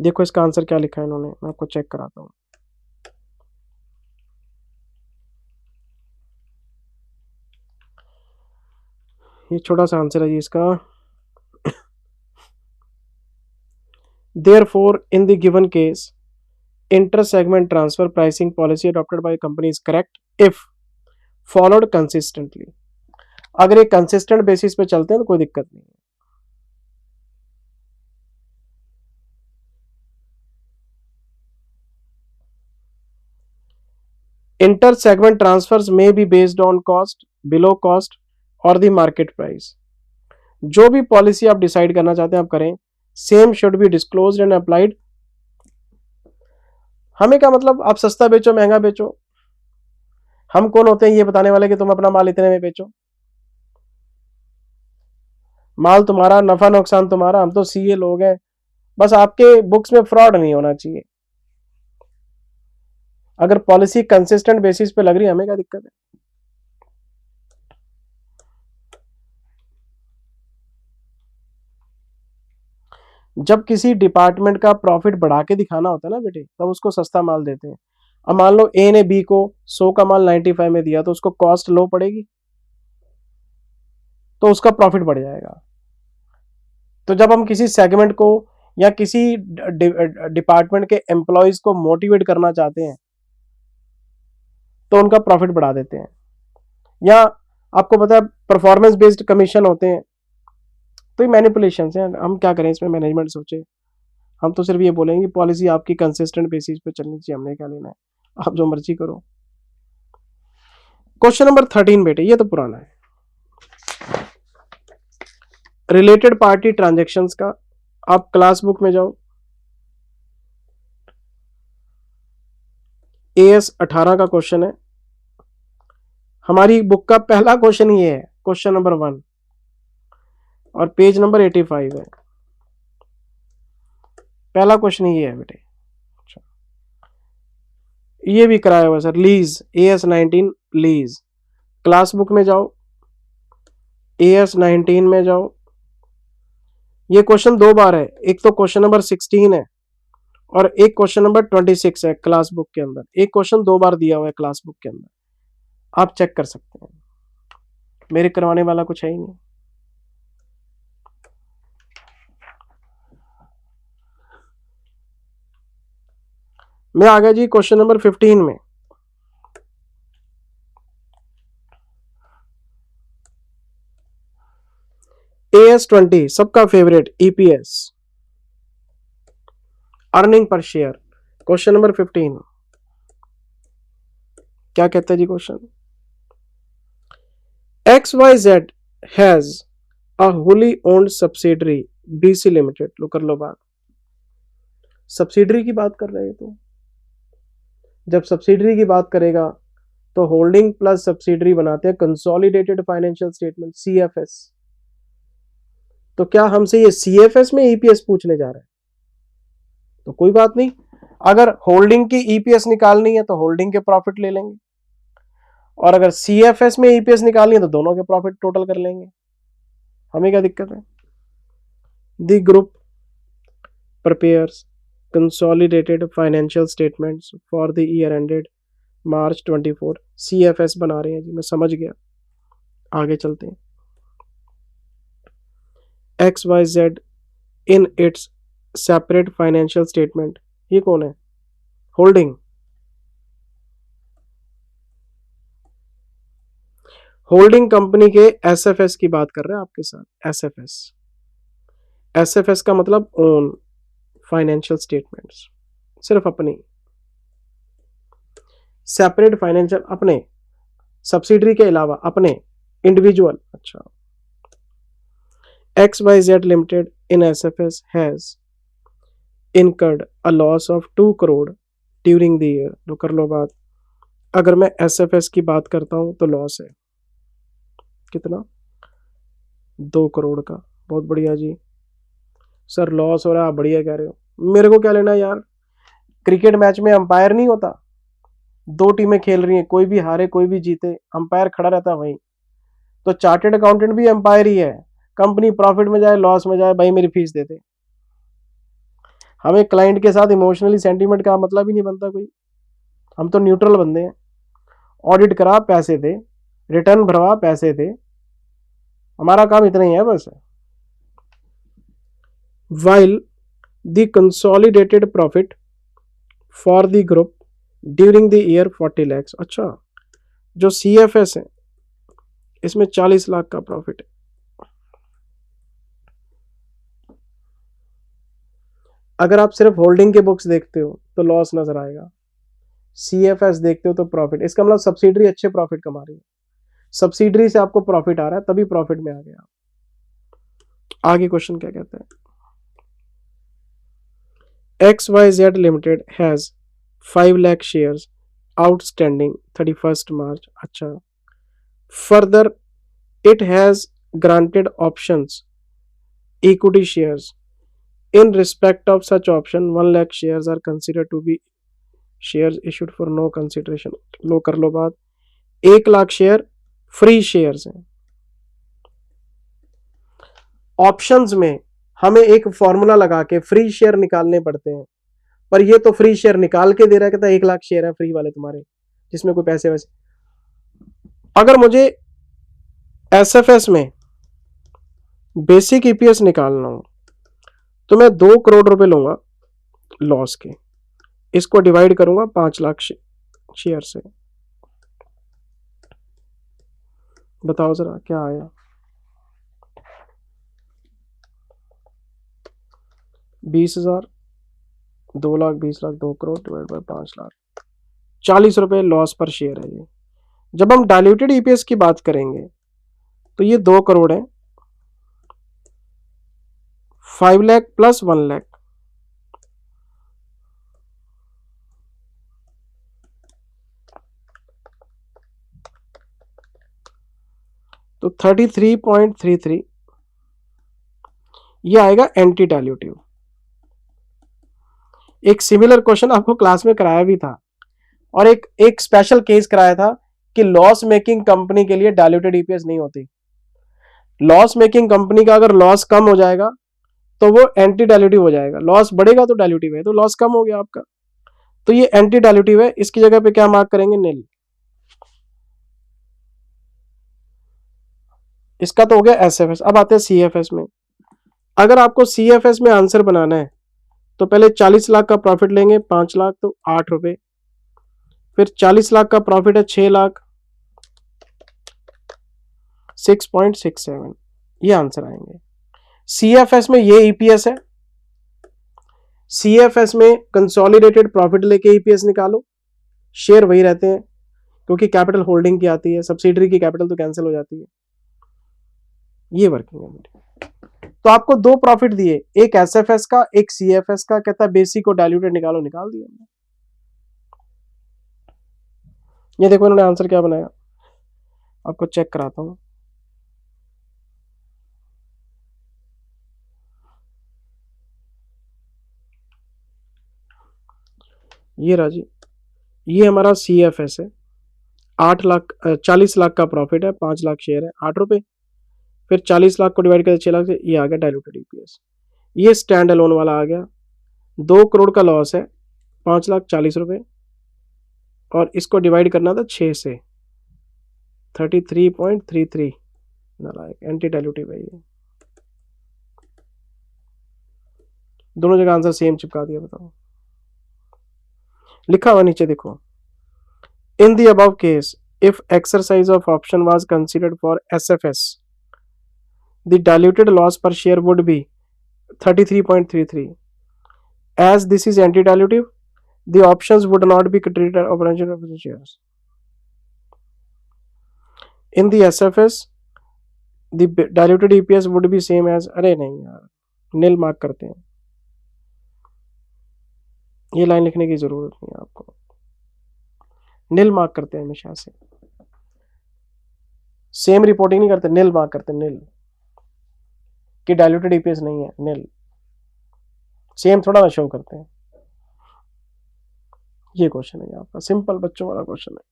देखो इसका आंसर क्या लिखा है इन्होंने, मैं आपको चेक कराता हूं। ये छोटा सा आंसर है जी इसका। Therefore, in the given case, inter-segment transfer pricing policy adopted by a company is correct if followed consistently. अगर ये कंसिस्टेंट बेसिस पे चलते हैं तो कोई दिक्कत नहीं है। इंटर सेगमेंट ट्रांसफर्स में be based on cost, below cost और द मार्केट प्राइस। जो भी पॉलिसी आप डिसाइड करना चाहते हैं आप करें, same should be disclosed and applied. हमें क्या मतलब, आप सस्ता बेचो महंगा बेचो, हम कौन होते हैं ये बताने वाले कि तुम अपना माल इतने में बेचो। माल तुम्हारा, नफा नुकसान तुम्हारा, हम तो सीए लोग हैं। बस आपके बुक्स में फ्रॉड नहीं होना चाहिए। अगर पॉलिसी कंसिस्टेंट बेसिस पे लग रही है, हमें क्या दिक्कत है। जब किसी डिपार्टमेंट का प्रॉफिट बढ़ा के दिखाना होता है ना बेटे, तब उसको सस्ता माल देते हैं। अब मान लो ए ने बी को 100 का माल 95 में दिया, तो उसको कॉस्ट लो पड़ेगी तो उसका प्रॉफिट बढ़ जाएगा। तो जब हम किसी सेगमेंट को या किसी डिपार्टमेंट के एम्प्लॉयज को मोटिवेट करना चाहते हैं तो उनका प्रॉफिट बढ़ा देते हैं। या आपको पता है परफॉर्मेंस बेस्ड कमीशन होते हैं, तो ये मैनिपुलेशन है। हम क्या करें इसमें, मैनेजमेंट सोचे। हम तो सिर्फ ये बोलेंगे पॉलिसी आपकी कंसिस्टेंट बेसिस पे चलनी चाहिए, हमने क्या लेना है, आप जो मर्जी करो। क्वेश्चन नंबर 13 बेटे, ये तो पुराना है, रिलेटेड पार्टी ट्रांजेक्शन्स का। आप क्लास बुक में जाओ, AS 18 का क्वेश्चन है। हमारी बुक का पहला क्वेश्चन ये है, क्वेश्चन नंबर 1, और पेज नंबर 85 है। पहला क्वेश्चन ये है बेटे। ये भी कराया हुआ sir, lease AS19 lease. Class book में जाओ, AS19 में जाओ। ये क्वेश्चन 2 बार है, एक तो क्वेश्चन नंबर 16 है और एक क्वेश्चन नंबर 26 है क्लास बुक के अंदर। एक क्वेश्चन 2 बार दिया हुआ है क्लास बुक के अंदर, आप चेक कर सकते हैं, मेरे करवाने वाला कुछ है ही नहीं। मैं आ गया जी क्वेश्चन नंबर 15 में। AS20 सबका favourite, EPS earning per share. Question number 15 क्या कहता है जी question? XYZ has a wholly owned subsidiary BC limited. लो कर लो बात, सब्सिडरी की बात कर रहे हैं। तो जब सब्सिडरी की बात करेगा तो होल्डिंग प्लस सब्सिडरी बनाते हैं कंसोलिडेटेड फाइनेंशियल स्टेटमेंट, CFS। तो क्या हमसे ये CFS में EPS पूछने जा रहे हैं? तो कोई बात नहीं, अगर होल्डिंग की EPS निकालनी है तो होल्डिंग के प्रॉफिट ले लेंगे, और अगर CFS में EPS निकालनी है तो दोनों के प्रॉफिट टोटल कर लेंगे, हमें क्या दिक्कत है? The group prepares consolidated financial statements for the year ended March 24। CFS बना रहे हैं जी, मैं समझ गया, आगे चलते हैं। XYZ in its separate financial statement, ये कौन है? होल्डिंग। होल्डिंग कंपनी के SFS की बात कर रहे हैं आपके साथ। SFS का मतलब ओन फाइनेंशियल स्टेटमेंट्स, सिर्फ अपनी सेपरेट फाइनेंशियल, अपने सब्सिडरी के अलावा अपने इंडिविजुअल। अच्छा, XYZ limited in SFS has incurred a loss of 2 crore during the year। तो कर लो बात, अगर मैं SFS की बात करता हूं तो लॉस है कितना? 2 करोड़ का। बहुत बढ़िया जी सर, लॉस हो रहा है, आप बढ़िया कह रहे हो, मेरे को क्या लेना यार। क्रिकेट मैच में अंपायर नहीं होता, 2 टीमें खेल रही हैं, कोई भी हारे कोई भी जीते, अंपायर खड़ा रहता है वहीं। तो चार्टेड अकाउंटेंट भी अंपायर ही है, कंपनी प्रॉफिट में जाए लॉस में जाए, भाई मेरी फीस देते। हमें क्लाइंट के साथ इमोशनली सेंटीमेंट का मतलब ही नहीं बनता कोई, हम तो न्यूट्रल बंदे हैं। ऑडिट करा पैसे दे, रिटर्न भरवा पैसे दे, हमारा काम इतना ही है बस। While the consolidated profit for the group during the year 40 lakhs। अच्छा, जो CFS है इसमें 40 लाख का प्रॉफिट है। अगर आप सिर्फ होल्डिंग के बुक्स देखते हो तो लॉस नजर आएगा, CFS देखते हो तो प्रॉफिट। इसका मतलब सब्सिडरी अच्छे प्रॉफिट कमा रही है, सब्सिडरी से आपको प्रॉफिट आ रहा है तभी प्रॉफिट में आ गया। आगे क्वेश्चन क्या कहता है? XYZ limited has 5 lakh shares outstanding 31 मार्च। अच्छा, further it has granted options equity shares in respect of such option 1 lakh shares are considered to be shares issued for no consideration। लो कर लो बात, 1 लाख शेयर फ्री शेयर्स हैं। Options में हमें एक formula लगा के फ्री शेयर निकालने पड़ते हैं, पर ये तो फ्री शेयर निकाल के दे रहा है, कहता है 1 लाख शेयर है फ्री वाले तुम्हारे, जिसमें कोई पैसे वैसे। अगर मुझे SFS में बेसिक EPS निकालना हो तो मैं 2 करोड़ रुपए लूंगा लॉस के, इसको डिवाइड करूंगा 5 लाख शेयर से। बताओ जरा क्या आया? 20,000, 2 लाख, 20 लाख, 2 करोड़ डिवाइड बाय 5 लाख, 40 रुपए लॉस पर शेयर है ये। जब हम डाइल्यूटेड EPS की बात करेंगे तो ये 2 करोड़ है, 5 लाख प्लस 1 लाख, तो 33.33 ये आएगा एंटी डाइल्यूटिव। एक सिमिलर क्वेश्चन आपको क्लास में कराया भी था, और एक स्पेशल केस कराया था कि लॉस मेकिंग कंपनी के लिए डायल्यूटेड ईपीएस नहीं होती। लॉस मेकिंग कंपनी का अगर लॉस कम हो जाएगा तो वो एंटी डायल्यूटिव हो जाएगा, लॉस बढ़ेगा तो डायल्यूटिव है, तो लॉस कम हो गया आपका, तो ये एंटी डायल्यूटिव है। इसकी जगह पे क्या मार्क करेंगे? नील। इसका तो हो गया एसएफएस। अब आते हैं सीएफएस में। अगर आपको सीएफएस में आंसर बनाना है तो पहले 40 लाख का प्रॉफिट लेंगे, 5 लाख तो 8 रुपए, फिर 40 लाख का प्रॉफिट है 6 लाख, 6.67, ये आंसर आएंगे। सीएफएस में ये ईपीएस है, सीएफएस में कंसोलिडेटेड प्रॉफिट लेके ईपीएस निकालो, शेयर वही रहते हैं क्योंकि कैपिटल होल्डिंग की आती है, सब्सिडरी की कैपिटल तो कैंसिल हो जाती है। ये वर्किंग है। तो आपको दो प्रॉफिट दिए, एक एसएफएस का, एक सीएफएस का, कहता है बेसिक को डायल्यूटेड निकालो, निकाल दिया। ये देखो इन्होंने आंसर क्या बनाया, आपको चेक कराता हूं। ये राजी, ये हमारा सीएफएस है, 40 लाख का प्रॉफिट है, 5 लाख शेयर है, 8 रुपए, फिर 40 लाख को डिवाइड करके 6 लाख से, ये आ गया डायल्यूटेड ईपीएस। ये स्टैंड अलोन वाला आ गया। 2 करोड़ का लॉस है, 5 लाख 40 रुपए, और इसको डिवाइड करना था 6 से, 33.33, नालायक, एंटी डायल्यूटिव है ये। दोनों जगह आंसर सेम चिपका दिया, बताओ। लिखा हुआ नीचे देखो, in the above case if exercise of option was considered for SFS, the diluted loss per share would be 33.33. As this is anti-dilutive, the options would not be treated as option of the shares. In the SFS, the diluted EPS would be same as, अरे नहीं यार, नील mark करते हैं, ये line लिखने की जरूरत नहीं है आपको, नील मार्क करते हैं हमेशा से, सेम रिपोर्टिंग नहीं करते, नील मार्क करते हैं, नील कि डायल्यूटेड ईपीएस नहीं है, नील सेम थोड़ा ना शो करते हैं। ये क्वेश्चन है आपका, सिंपल बच्चों वाला क्वेश्चन है।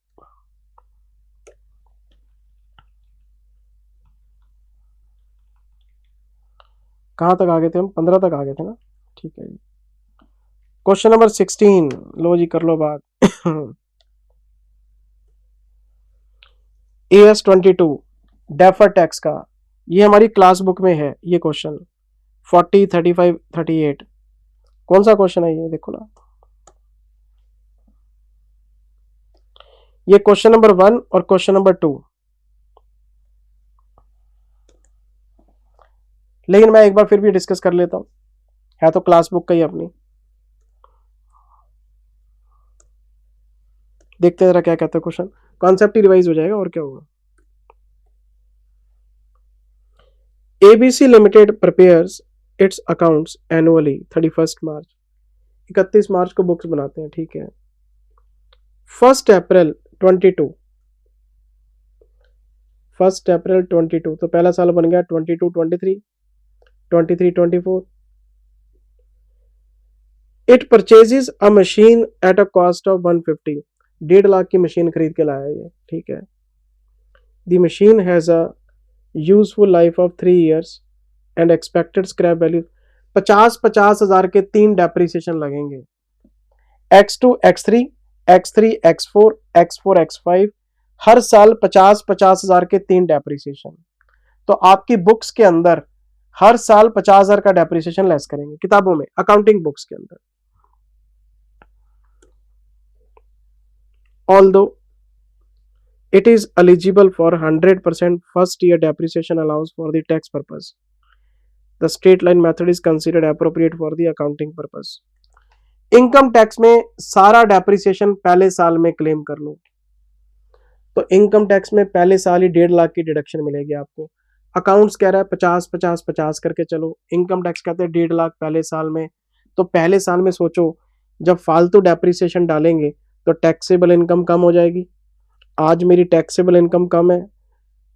कहां तक आ गए थे हम? 15 तक आ गए थे ना, ठीक है जी। क्वेश्चन नंबर 16, लो जी कर लो बात। AS22 डेफर टैक्स का, ये हमारी क्लास बुक में है ये क्वेश्चन, 40, 35, 38। कौन सा क्वेश्चन है ये देखो ना, ये क्वेश्चन नंबर 1 और क्वेश्चन नंबर 2। लेकिन मैं एक बार फिर भी डिस्कस कर लेता हूं, है तो क्लास बुक का ही अपनी। देखते हैं जरा क्या कहता है क्वेश्चन, कॉन्सेप्ट ही रिवाइज हो जाएगा और क्या होगा। ABC limited prepares it's accounts annually 31 मार्च, 31 मार्च को बुक्स बनाते हैं, ठीक है। 1 अप्रैल 22, 1 अप्रैल 22, तो पहला साल बन गया 22, 23, 23, 24। It purchases a machine at a cost of 150, 1.5 lakh की मशीन खरीद के लाया ये, ठीक है। The machine has a useful life of 3 years and expected scrap value 50 हजार के 3 डेप्रिसिएशन लगेंगे, X2, X3, X3, X4, X4, X5, हर साल 50 हजार के 3 डेप्रिसिएशन। तो आपकी बुक्स के अंदर हर साल 50 हजार का डेप्रिसिएशन लेस करेंगे, किताबों में, अकाउंटिंग बुक्स के अंदर। Although it is eligible for 100% first year depreciation allowance for the tax purpose, the straight line method is considered appropriate for the accounting purpose. Income tax में सारा डेप्रिसिएशन पहले साल में क्लेम कर लो, तो इनकम टैक्स में पहले साल ही 1.5 लाख की डिडक्शन मिलेगी आपको। अकाउंट्स कह रहा है 50, 50, 50 करके चलो, इनकम टैक्स कहते हैं 1.5 लाख पहले साल में। तो पहले साल में सोचो जब फालतू डेप्रिसिएशन डालेंगे तो टैक्सेबल इनकम कम हो जाएगी। आज मेरी टैक्सेबल इनकम कम है,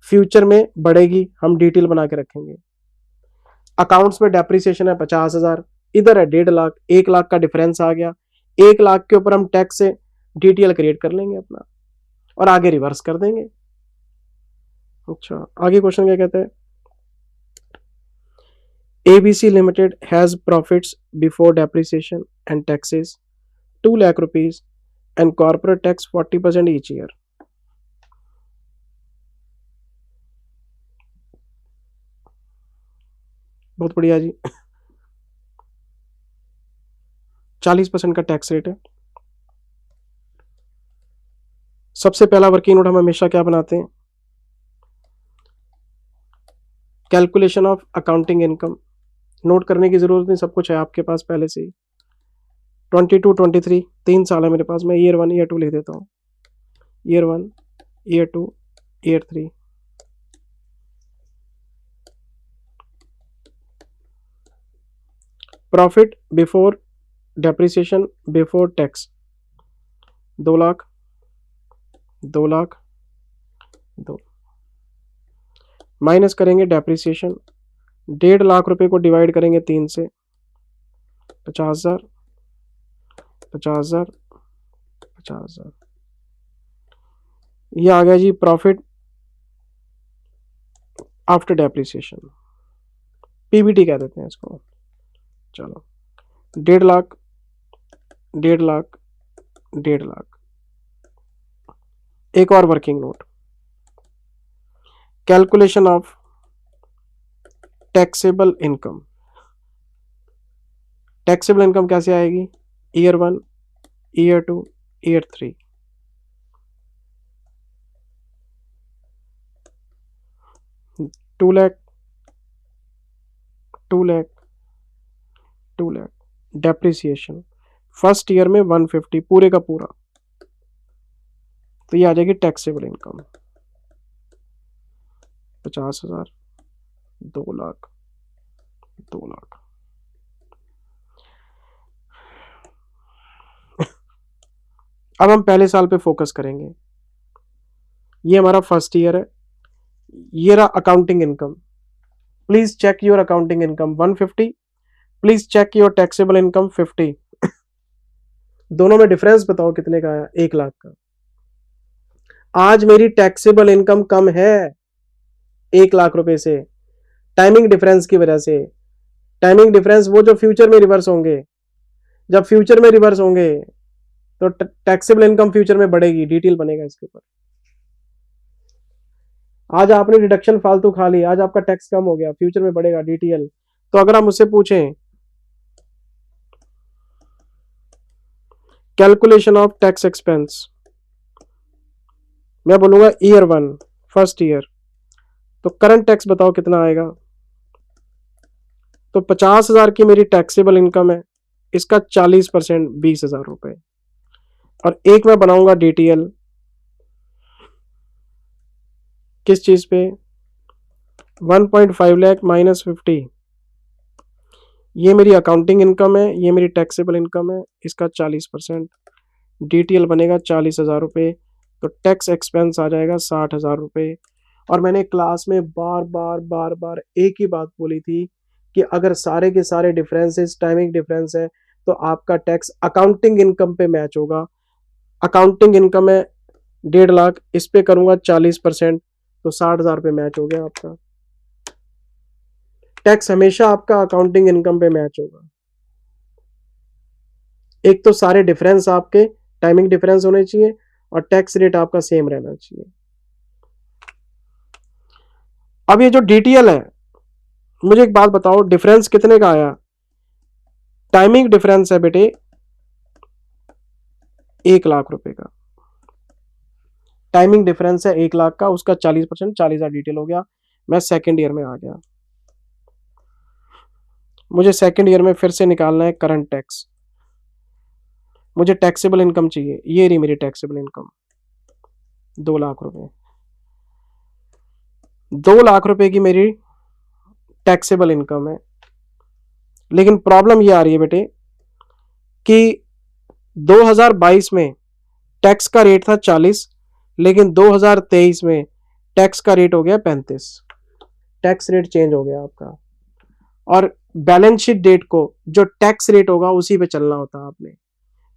फ्यूचर में बढ़ेगी, हम डिटेल बना के रखेंगे। अकाउंट्स में डेप्रिसिएशन है 50 हजार, इधर है 1.5 लाख, 1 लाख का डिफरेंस आ गया। 1 लाख के ऊपर हम टैक्स से डीटीएल क्रिएट कर लेंगे अपना और आगे रिवर्स कर देंगे। अच्छा, आगे क्वेश्चन क्या कहते हैं, ABC Limited has profits before depreciation and taxes 2 lakh rupees and corporate tax 40% each year. बहुत बढ़िया जी। 40% का टैक्स रेट है। सबसे पहला वर्किंग नोट हम हमेशा क्या बनाते हैं, calculation of accounting income. Note करने की जरूरत नहीं, सब कुछ है आपके पास पहले से ही। 22 23 3 साल है मेरे पास, मैं ईयर 1 ईयर 2 लिख देता हूँ, year 1 year 2 year 3। Profit before depreciation before tax 2 lakh 2 lakh 2, minus करेंगे डेप्रिसिएशन, 1.5 लाख रुपए को डिवाइड करेंगे 3 से, 50,000 50,000 50,000। ये आ गया जी प्रॉफिट आफ्टर डेप्रिसिएशन, पीबीटी कह देते हैं इसको। चलो 1.5 लाख 1.5 लाख 1.5 लाख। एक और working note, calculation of taxable income. Taxable income कैसे आएगी, year 1 year 2 year 3। Two lakh 2 lakh 2 lakh, depreciation first year में 150 पूरे का पूरा, तो ये आ जाएगी टैक्सेबल इनकम 50,000 2 लाख 2 लाख। अब हम पहले साल पे फोकस करेंगे। ये हमारा फर्स्ट ईयर है, ये रहा accounting income. Please check your accounting income 150, please check your taxable income 50। दोनों में डिफरेंस बताओ कितने का आया, 1 लाख का। आज मेरी टैक्सेबल इनकम कम है 1 लाख रुपए से, टाइमिंग डिफरेंस की वजह से। टाइमिंग डिफरेंस वो जो फ्यूचर में रिवर्स होंगे, जब फ्यूचर में रिवर्स होंगे तो टैक्सेबल इनकम फ्यूचर में बढ़ेगी, डिटेल बनेगा इसके ऊपर। आज आपने डिडक्शन फालतू खा ली, आज आपका टैक्स कम हो गया, फ्यूचर में बढ़ेगा डीटीएल। तो अगर हम मुझसे पूछें कैलकुलेशन ऑफ टैक्स एक्सपेंस, मैं बोलूंगा ईयर 1 फर्स्ट ईयर, तो करंट टैक्स बताओ कितना आएगा। तो 50,000 की मेरी टैक्सेबल इनकम है, इसका 40% 20,000 रुपए। और एक मैं बनाऊंगा डीटीएल किस चीज पे, 1.5 लाख माइनस 50, ये मेरी अकाउंटिंग इनकम है, ये मेरी टैक्सेबल इनकम है, इसका 40%, डीटीएल बनेगा 40,000 रुपये। तो टैक्स एक्सपेंस आ जाएगा 60,000 रुपये। और मैंने क्लास में बार बार एक ही बात बोली थी कि अगर सारे के सारे डिफरेंसेस टाइमिंग डिफरेंस है तो आपका टैक्स अकाउंटिंग इनकम पे मैच होगा। अकाउंटिंग इनकम है 1.5 लाख, इस पे करूंगा 40%, तो 60,000 पे मैच हो गया आपका। टैक्स हमेशा आपका अकाउंटिंग इनकम पे मैच होगा। एक तो सारे डिफरेंस आपके टाइमिंग डिफरेंस होने चाहिए और टैक्स रेट आपका सेम रहना चाहिए। अब ये जो डीटीएल है, मुझे एक बात बताओ, डिफरेंस कितने का आया। टाइमिंग डिफरेंस है बेटे 1 लाख रुपए का, टाइमिंग डिफरेंस है 1 लाख का, उसका 40%, 40,000 डीटेल हो गया। मैं सेकेंड ईयर में आ गया, मुझे सेकेंड ईयर में फिर से निकालना है करंट टैक्स। मुझे टैक्सेबल इनकम चाहिए, ये रही मेरी टैक्सेबल इनकम 2 लाख रुपए। 2 लाख रुपए की मेरी टैक्सेबल इनकम है। लेकिन प्रॉब्लम ये आ रही है बेटे कि 2022 में टैक्स का रेट था 40, लेकिन 2023 में टैक्स का रेट हो गया 35। टैक्स रेट चेंज हो गया आपका, और बैलेंस शीट डेट को जो टैक्स रेट होगा उसी पे चलना होता है आपने।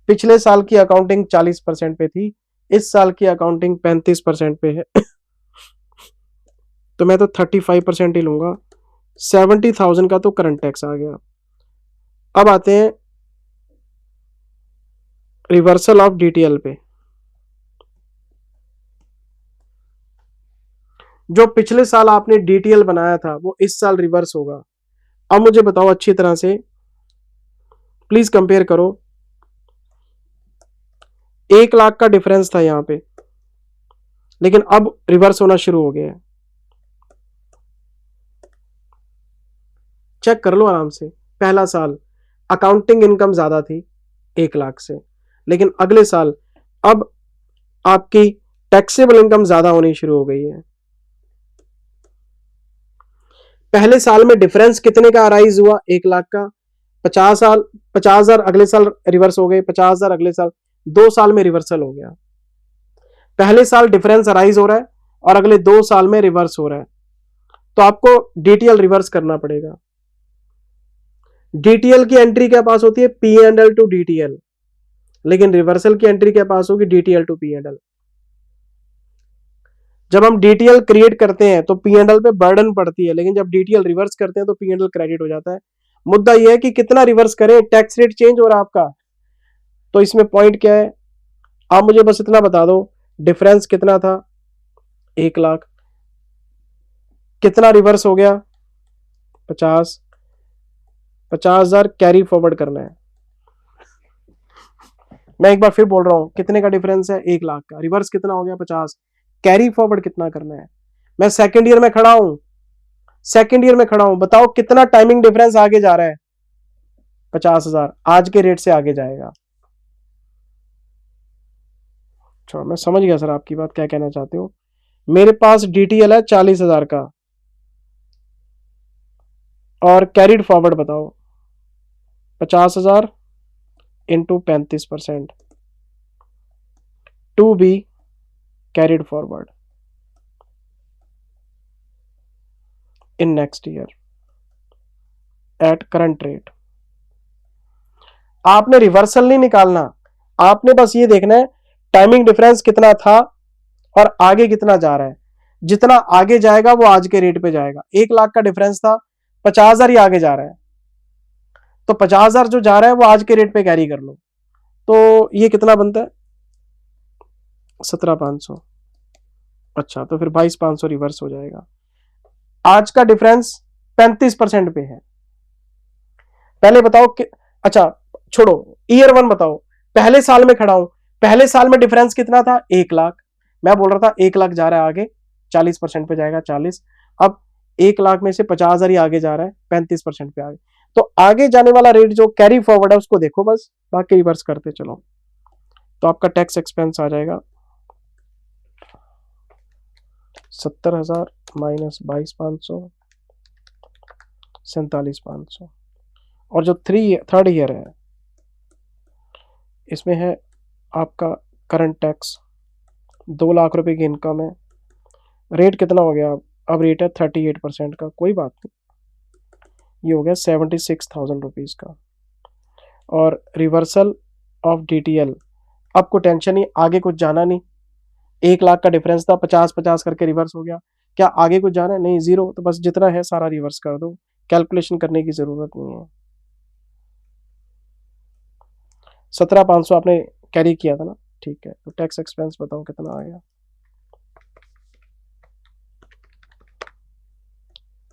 पिछले साल की अकाउंटिंग 40% पे थी, इस साल की अकाउंटिंग 35% पे है। तो मैं तो 35% ही लूंगा। 70,000 का तो करंट टैक्स आ गया। अब आते हैं रिवर्सल ऑफ डीटीएल पे। जो पिछले साल आपने डीटीएल बनाया था वो इस साल रिवर्स होगा। अब मुझे बताओ अच्छी तरह से, प्लीज कंपेयर करो। 1 लाख का डिफरेंस था यहां पे, लेकिन अब रिवर्स होना शुरू हो गया है। चेक कर लो आराम से। पहला साल अकाउंटिंग इनकम ज्यादा थी 1 लाख से, लेकिन अगले साल अब आपकी टैक्सेबल इनकम ज्यादा होनी शुरू हो गई है। पहले साल में डिफरेंस कितने का अराइज हुआ? 1 लाख का। 50,000 अगले साल रिवर्स हो गए, 50,000 अगले साल, 2 साल में रिवर्सल हो गया। पहले साल डिफरेंस अराइज हो रहा है और अगले 2 साल में रिवर्स हो रहा है, तो आपको डीटीएल रिवर्स करना पड़ेगा। डीटीएल की एंट्री क्या पास होती है? P and L to DTL, लेकिन रिवर्सल की एंट्री क्या पास होगी? DTL to P and L. जब हम डीटीएल क्रिएट करते हैं तो पी एंड एल पे बर्डन पड़ती है, लेकिन जब डीटीएल रिवर्स करते हैं तो पी एंड एल क्रेडिट हो जाता है। मुद्दा यह है कि कितना रिवर्स करें, टैक्स रेट चेंज हो रहा है आपका। तो इसमें पॉइंट क्या है? आप मुझे बस इतना बता दो, डिफरेंस कितना था? 1 लाख। कितना रिवर्स हो गया? 50,000 कैरी फॉरवर्ड करना है। मैं एक बार फिर बोल रहा हूं, कितने का डिफरेंस है? 1 लाख का। रिवर्स कितना हो गया? 50। कैरी फॉरवर्ड कितना करना है? मैं सेकेंड ईयर में खड़ा हूं, बताओ कितना टाइमिंग डिफरेंस आगे जा रहा है? 50,000 आज के रेट से आगे जाएगा। अच्छा, मैं समझ गया सर आपकी बात, क्या कहना चाहते हो। मेरे पास डीटीएल है 40,000 का, और कैरिड फॉरवर्ड बताओ 50,000 into 35% to be carried forward in next year at current rate. आपने रिवर्सल नहीं निकालना, आपने बस ये देखना है टाइमिंग डिफरेंस कितना था और आगे कितना जा रहा है। जितना आगे जाएगा वो आज के रेट पे जाएगा। 1 लाख का डिफरेंस था, 50,000 ही आगे जा रहा है, तो 50,000 जो जा रहा है वो आज के रेट पे कैरी कर लो। तो ये कितना बनता है? 17,500। अच्छा, तो फिर 22,500 रिवर्स हो जाएगा। आज का डिफरेंस 35% पे है। पहले बताओ कि, अच्छा छोड़ो, ईयर 1 बताओ। पहले साल में खड़ा हूं, पहले साल में डिफरेंस कितना था? 1 लाख। मैं बोल रहा था 1 लाख जा रहा है आगे, 40% पे जाएगा 40। अब 1 लाख में से 50,000 ही आगे जा रहा है, 35% पे आगे। तो आगे जाने वाला रेट जो कैरी फॉरवर्ड है उसको देखो बस, बाकी रिवर्स करते चलो। तो आपका टैक्स एक्सपेंस आ जाएगा 70,000 माइनस 22,500, 47,500। और जो थर्ड ईयर है इसमें है आपका करंट टैक्स 2 लाख रुपए की इनकम है। रेट कितना हो गया? अब रेट है 38% का, कोई बात नहीं, ये हो गया 76,000 रुपीज़ का। और रिवर्सल ऑफ डीटीएल, आपको टेंशन नहीं, आगे कुछ जाना नहीं। 1 लाख का डिफरेंस था, 50-50 करके रिवर्स हो गया। क्या आगे कुछ जाना है? नहीं, जीरो। तो बस जितना है सारा रिवर्स कर दो, कैलकुलेशन करने की जरूरत नहीं है। 17,500 आपने कैरी किया था ना, ठीक है। तो टैक्स एक्सपेंस बताओ कितना आ गया?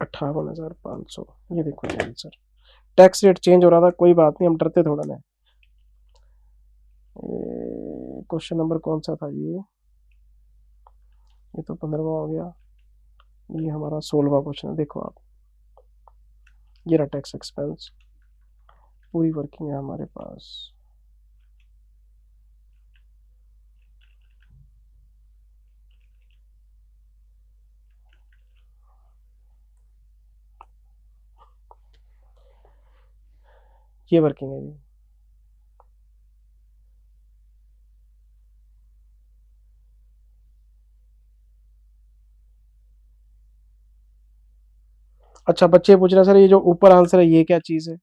58,500। ये देखो ये आंसर। टैक्स रेट चेंज हो रहा था, कोई बात नहीं, हम डरते थोड़ा ना। क्वेश्चन नंबर कौन सा था ये तो 15वां हो गया, ये हमारा 16वां क्वेश्चन है। देखो आप, ये रहा टैक्स एक्सपेंस, पूरी वर्किंग है हमारे पास। ये वर्किंग है जी। अच्छा, बच्चे पूछ रहे हैं सर ये जो ऊपर आंसर है ये क्या चीज है?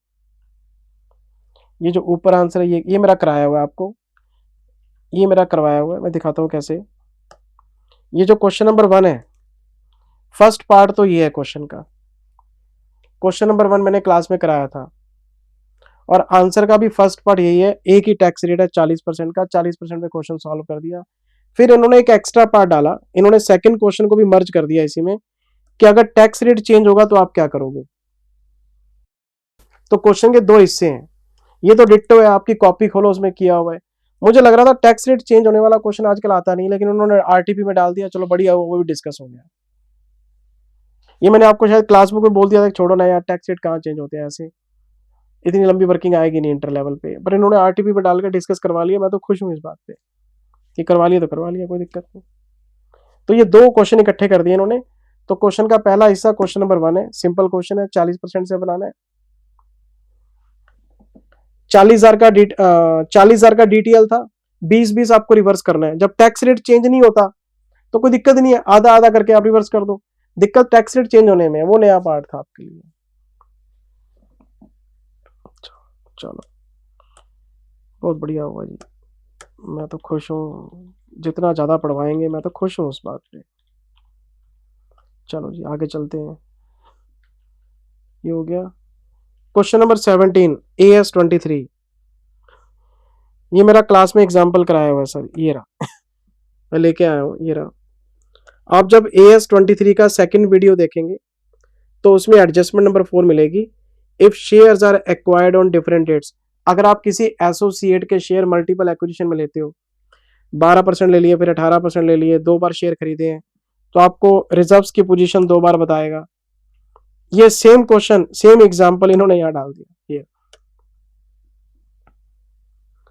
ये जो ऊपर आंसर है ये मेरा कराया हुआ है आपको, ये मेरा करवाया हुआ है, मैं दिखाता हूँ कैसे। ये जो क्वेश्चन नंबर 1 है, फर्स्ट पार्ट तो ये है क्वेश्चन का। क्वेश्चन नंबर 1 मैंने क्लास में कराया था और आंसर का भी फर्स्ट पार्ट यही है। एक ही टैक्स रेट है 40% का, 40% पे क्वेश्चन सॉल्व कर दिया। फिर इन्होंने एक एक्स्ट्रा पार्ट डाला, इन्होंने सेकंड क्वेश्चन को भी मर्ज कर दिया इसी में कि अगर टैक्स रेट चेंज होगा तो आप क्या करोगे। तो क्वेश्चन के दो हिस्से हैं, ये तो डिट्टो है, आपकी कॉपी खोलो उसमें किया हुआ है। मुझे लग रहा था टैक्स रेट चेंज होने वाला क्वेश्चन आजकल आता नहीं, लेकिन उन्होंने आरटीपी में डाल दिया, चलो बढ़िया, वो भी डिस्कस हो गया। ये मैंने आपको शायद क्लास बुक में बोल दिया था, छोड़ो ना यार, टैक्स रेट कहाँ चेंज होते हैं, ऐसे इतनी लंबी वर्किंग आएगी नहीं इंटर लेवल पे, पर इन्होंने आरटीपी पे डालकर डिस्कस करवा लिया। मैं तो खुश हूँ इस बात पे कि करवा लिया तो करवा लिया, कोई दिक्कत नहीं। तो ये दो क्वेश्चन इकट्ठे कर दिए इन्होंने। तो क्वेश्चन का पहला हिस्सा क्वेश्चन नंबर 1 है, सिंपल क्वेश्चन है, 40% से बनाना है। 40,000 का डीटीएल था, 20-20 आपको रिवर्स करना है। जब टैक्स रेट चेंज नहीं होता तो कोई दिक्कत नहीं है, आधा आधा करके आप रिवर्स कर दो। दिक्कत टैक्स रेट चेंज होने में है, वो नया पार्ट था आपके लिए। चलो बहुत बढ़िया हुआ जी, मैं तो खुश हूँ, जितना ज्यादा पढ़वाएंगे मैं तो खुश हूँ उस बात पे। चलो जी आगे चलते हैं। ये हो गया क्वेश्चन नंबर 17, AS23। ये मेरा क्लास में एग्जाम्पल कराया हुआ है सर, ये रहा मैं लेके आया हूँ, ये रहा। आप जब AS23 का सेकंड वीडियो देखेंगे तो उसमें एडजस्टमेंट नंबर 4 मिलेगी। If shares are acquired on different dates, अगर आप किसी एसोसिएट के शेयर मल्टीपल एक्विजिशन में लेते हो, 12% ले लिए, फिर 18% ले लिए, 2 बार शेयर खरीदे हैं, तो आपको रिजर्व्स की पोजीशन 2 बार बताएगा। ये सेम क्वेश्चन, सेम एग्जांपल इन्होंने यहां डाल दिया। ये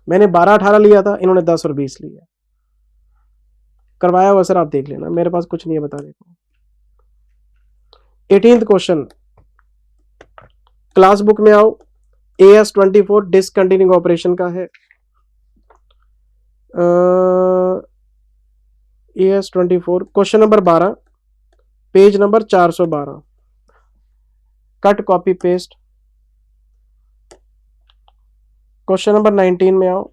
मैंने 12-18 लिया था, इन्होंने 10 और 20 लिया, करवाया हुआ सर, आप देख लेना, मेरे पास कुछ नहीं है बताने को। 18th क्वेश्चन, क्लास बुक में आओ, AS24 डिसकंटिन्यूइंग ऑपरेशन का है। AS24 question number 12, page number 412, cut copy paste. Question number 19 में आओ,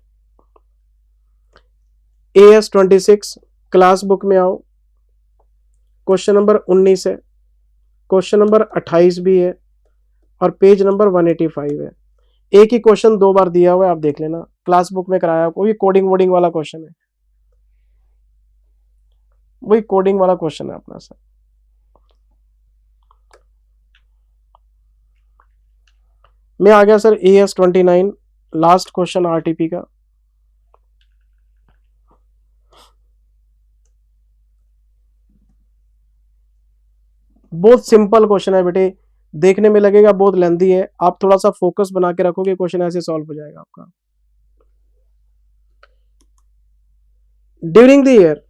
AS26 क्लास बुक में आओ, क्वेश्चन नंबर 19 है, क्वेश्चन नंबर 28 भी है और पेज नंबर 185 है। एक ही क्वेश्चन 2 बार दिया हुआ है, आप देख लेना, क्लास बुक में कराया, कोई कोडिंग वोडिंग वाला क्वेश्चन है, वही कोडिंग वाला क्वेश्चन है अपना सर। मैं आ गया sir AS29, last question RTP का। बहुत सिंपल क्वेश्चन है बेटे, देखने में लगेगा बहुत लेंथी है, आप थोड़ा सा फोकस बना के रखोगे, क्वेश्चन ऐसे सॉल्व हो जाएगा आपका। ड्यूरिंग द ईयर,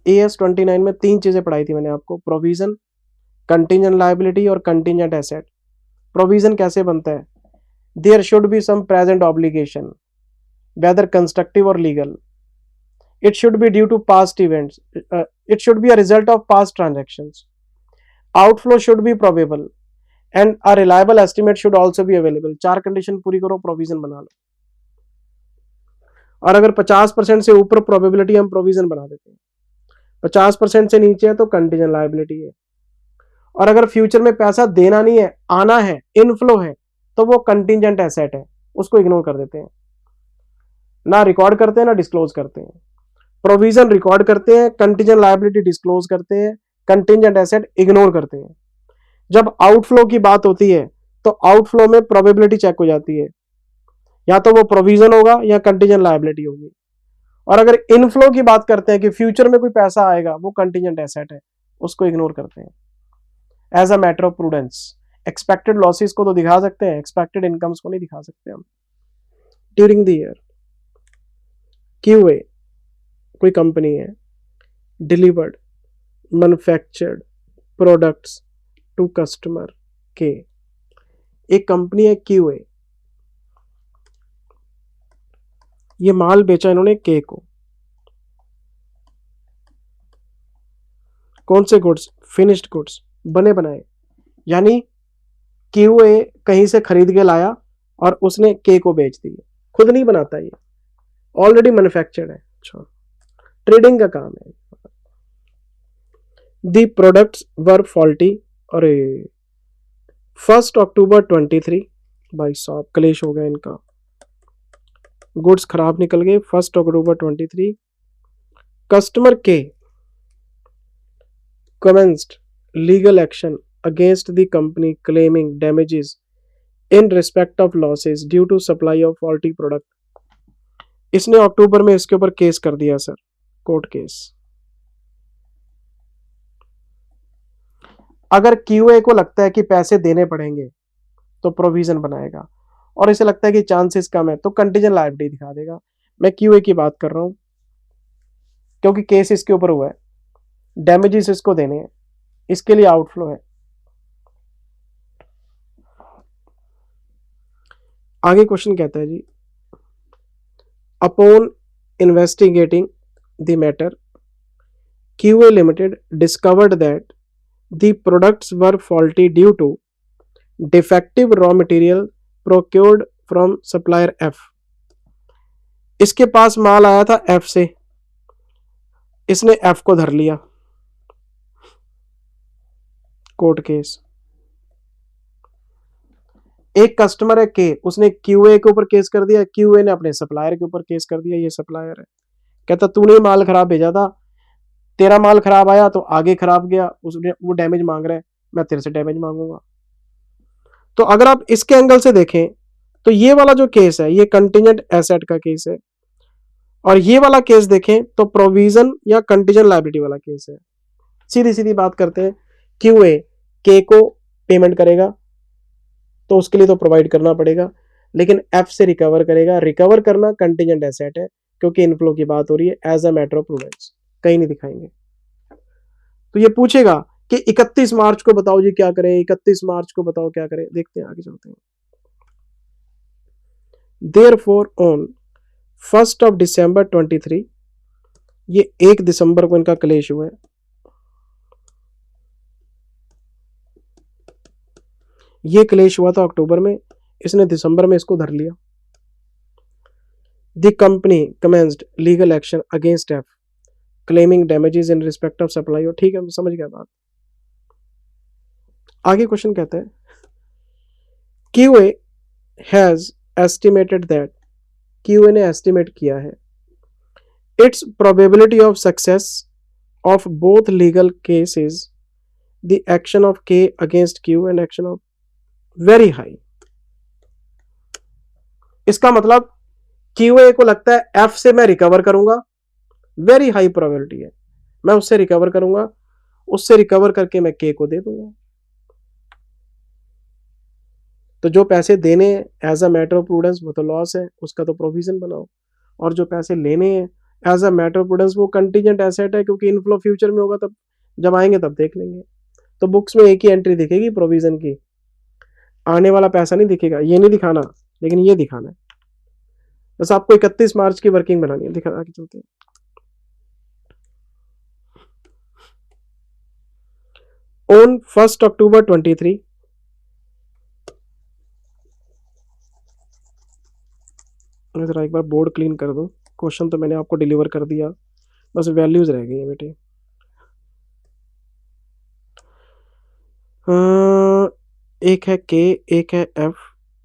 AS29 में 3 चीजें पढ़ाई थी मैंने आपको, प्रोविजन, कंटिंजेंट लायबिलिटी और कंटिंजेंट एसेट। प्रोविजन कैसे बनता है, there should be some present obligation, whether constructive और legal, it should be due to past events, it should be a result of past transactions, outflow should be probable and a reliable estimate should also be available। 4 condition पूरी करो, provision बना लो। और अगर 50% से ऊपर probability, हम provision बना देते हैं, 50% से नीचे है तो कंटीजेंट लायबिलिटी है। और अगर फ्यूचर में पैसा देना नहीं है, आना है, इनफ्लो है, तो वो कंटीजेंट एसेट है, उसको इग्नोर कर देते हैं, ना रिकॉर्ड करते हैं ना डिस्क्लोज करते हैं। प्रोविजन रिकॉर्ड करते हैं, कंटीजेंट लायबिलिटी डिस्क्लोज करते हैं, कंटीजेंट एसेट इग्नोर करते हैं। जब आउटफ्लो की बात होती है तो आउटफ्लो में प्रोबेबिलिटी चेक हो जाती है, या तो वो प्रोविजन होगा या कंटीजेंट लायबिलिटी होगी। और अगर इनफ्लो की बात करते हैं कि फ्यूचर में कोई पैसा आएगा, वो कंटीजेंट एसेट है, उसको इग्नोर करते हैं as a matter of prudence. Expected losses को तो दिखा सकते हैं, एक्सपेक्टेड इनकम्स को नहीं दिखा सकते हम। ड्यूरिंग द ईयर, QA कोई कंपनी है, delivered manufactured products to customer के, एक कंपनी है QA, ये माल बेचा इन्होंने के को, कौन से गुड्स, फिनिश्ड गुड्स, बने बनाए, यानी QA कहीं से खरीद के लाया और उसने के को बेच दी, खुद नहीं बनाता, ये ऑलरेडी मैन्युफैक्चर्ड है। अच्छा, ट्रेडिंग का काम है। दी प्रोडक्ट्स वर फॉल्टी, और 1 अक्टूबर 23, भाई साहब क्लेश हो गया इनका, गुड्स खराब निकल गए। 1 अक्टूबर 23, कस्टमर के commenced legal action against the company claiming damages in respect of losses due to supply of faulty product। इसने अक्टूबर में इसके ऊपर केस कर दिया सर, कोर्ट केस। अगर क्यूए को लगता है कि पैसे देने पड़ेंगे तो प्रोविजन बनाएगा, और इसे लगता है कि चांसेस कम है तो कंटीजेंट लायबिलिटी दिखा देगा। मैं क्यूए की बात कर रहा हूं क्योंकि केस इसके ऊपर हुआ है, डैमेजेस इसको देने हैं, इसके लिए आउटफ्लो है। आगे क्वेश्चन कहता है जी, upon investigating the matter QA limited discovered that the products were faulty due to defective raw material procured from supplier F. इसके पास माल आया था एफ से, इसने एफ को धर लिया, कोर्ट केस। एक कस्टमर है के, उसने क्यूए के ऊपर केस कर दिया, क्यूए ने अपने सप्लायर के ऊपर केस कर दिया, ये सप्लायर है, कहता तूने माल खराब भेजा था, तेरा माल खराब आया तो आगे खराब गया, उसने वो डैमेज मांग रहा है, मैं तेरे से डैमेज मांगूंगा। तो अगर आप इसके एंगल से देखें तो ये वाला जो केस है ये कंटीजेंट एसेट का केस है, और ये वाला केस देखें तो प्रोविजन या कंटीजेंट लायबिलिटी वाला केस है। सीधी सीधी बात करते हैं, क्यूए के को पेमेंट करेगा तो उसके लिए तो प्रोवाइड करना पड़ेगा, लेकिन एफ से रिकवर करेगा। रिकवर करना कंटीजेंट एसेट है क्योंकि इनफ्लो की बात हो रही है, as a matter of prudence, कहीं नहीं दिखाएंगे। तो ये पूछेगा कि 31 मार्च को बताओ जी क्या करें, 31 मार्च को बताओ क्या करें, देखते हैं आगे चलते हैं। देयरफॉर ऑन 1 दिसंबर 23, ये 1 दिसंबर को इनका क्लेश हुआ है, ये क्लेश हुआ था अक्टूबर में, इसने दिसंबर में इसको धर लिया। The company commenced legal action against F claiming damages in respect of supply. और ठीक है, समझ गया बात। आगे क्वेश्चन कहता है, QA has estimated that, QA ने एस्टिमेट किया है, it's probability of success of both legal cases, the action of K against Q and action of very high. इसका मतलब क्यूए को लगता है एफ से मैं रिकवर करूंगा, वेरी हाई प्रोबेबिलिटी है, मैं उससे रिकवर करूंगा, उससे रिकवर करके मैं के को दे दूंगा। तो जो पैसे देने as a matter of prudence वो तो लॉस है, उसका तो प्रोविजन बनाओ, और जो पैसे लेने हैं as a matter of prudence वो कंटीजेंट एसेट है, क्योंकि इनफ्लो फ्यूचर में होगा, तब जब आएंगे तब देख लेंगे। तो बुक्स में एक ही एंट्री दिखेगी प्रोविजन की, आने वाला पैसा नहीं दिखेगा, ये नहीं दिखाना, लेकिन ये दिखाना है। बस आपको 31 मार्च की वर्किंग बनानी है, दिखा आगे चलते हैं। ऑन 1 अक्टूबर 23, मैं जरा एक बार बोर्ड क्लीन कर दूं, क्वेश्चन तो मैंने आपको डिलीवर कर दिया, बस वैल्यूज रह गई है बेटे। एक है के, एक है एफ,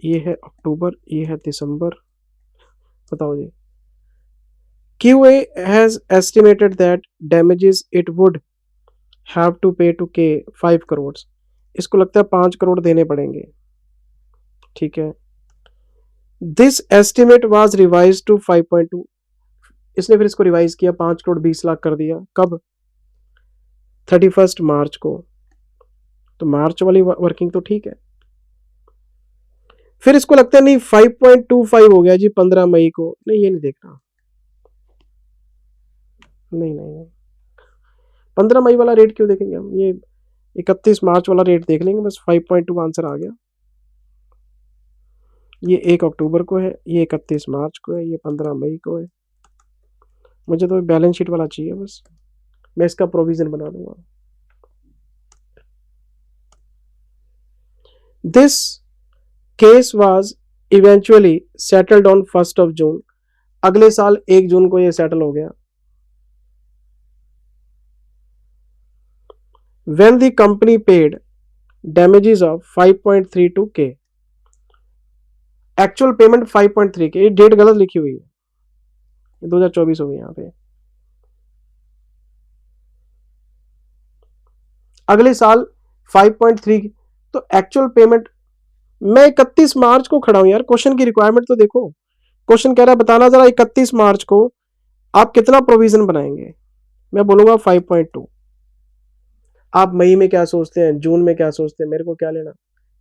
ये है अक्टूबर, ये है दिसंबर। बताओ जी, QA has estimated that damages it would have to pay to K 5 crore. इसको लगता है 5 करोड़ देने पड़ेंगे, ठीक है। This estimate was revise to 5.2, इसने फिर इसको रिवाइज किया, 5 करोड़ 20 लाख कर दिया। कब? 31 मार्च को। तो मार्च वाली वर्किंग तो ठीक है। फिर इसको लगता है नहीं 5.25 हो गया जी 15 मई को, नहीं ये नहीं देखना, नहीं नहीं नहीं 15 मई वाला रेट क्यों देखेंगे हम, ये 31 मार्च वाला रेट देख लेंगे, बस 5.2 आंसर आ गया। ये 1 अक्टूबर को है, ये 31 मार्च को है, ये 15 मई को है। मुझे तो बैलेंस शीट वाला चाहिए, बस मैं इसका प्रोविजन बना दूंगा। This case was eventually settled on 1 जून, अगले साल 1 जून को ये सेटल हो गया। When the company paid damages of 5.32K, actual payment 5.3K, ये डेट गलत लिखी हुई है, 2024 हो गई यहाँ पे। अगले साल 5.3, तो एक्चुअल पेमेंट, मैं 31 मार्च को खड़ा हूं यार, क्वेश्चन की रिक्वायरमेंट तो देखो। क्वेश्चन कह रहा है बताना जरा 31 मार्च को आप कितना प्रोविजन बनाएंगे। मैं बोलूंगा 5.2। आप मई में क्या सोचते हैं, जून में क्या सोचते हैं, मेरे को क्या लेना,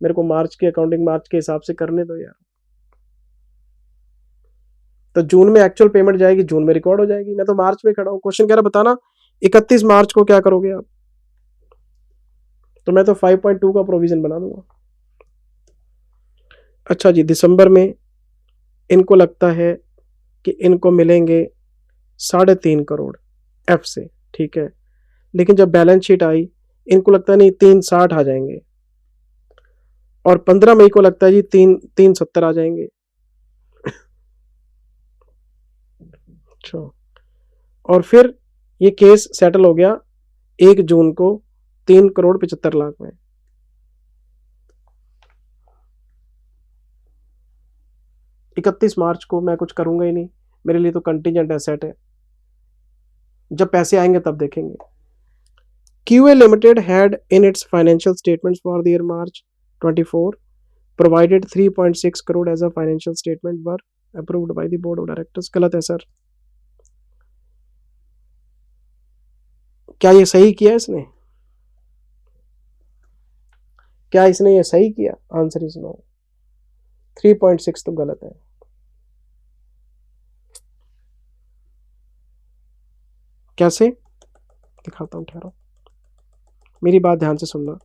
मेरे को मार्च की अकाउंटिंग मार्च के हिसाब से करने दो यार। तो जून में एक्चुअल पेमेंट जाएगी, जून में रिकॉर्ड हो जाएगी। मैं तो मार्च में खड़ा हूं, क्वेश्चन कह रहा बताना 31 मार्च को क्या करोगे आप, तो मैं तो 5.2 का प्रोविजन बना दूंगा। अच्छा जी, दिसंबर में इनको लगता है कि इनको मिलेंगे 3.5 करोड़ एफ से, ठीक है, लेकिन जब बैलेंस शीट आई इनको लगता है नहीं 360 आ जाएंगे, और 15 मई को लगता है जी 370 आ जाएंगे। अच्छा, और फिर ये केस सेटल हो गया 1 जून को 3,75,00,000 में। इकतीस मार्च को मैं कुछ करूंगा ही नहीं, मेरे लिए तो कंटीजेंट एसेट है, जब पैसे आएंगे तब देखेंगे। QA Limited had in its financial statements for the year March 24 provided 3.6 crore as a financial statement were approved by the board of directors। गलत है सर, क्या ये सही किया इसने, क्या इसने ये सही किया? आंसर इज नो, 3.6 तो गलत है। कैसे दिखाता हूं, ठहरो, मेरी बात ध्यान से सुनना।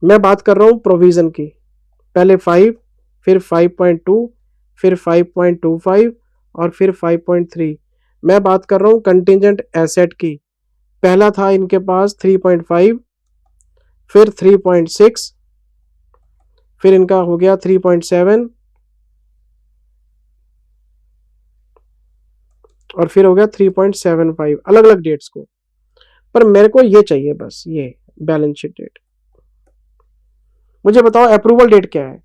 मैं बात कर रहा हूं प्रोविजन की, पहले 5, फिर 5.2, फिर 5.25 और फिर 5.3। मैं बात कर रहा हूं कंटिजेंट एसेट की, पहला था इनके पास 3.5, फिर 3.6, फिर इनका हो गया 3.7 और फिर हो गया 3.75, अलग अलग डेट्स को। पर मेरे को ये चाहिए बस, ये बैलेंस शीट डेट। मुझे बताओ अप्रूवल डेट क्या है?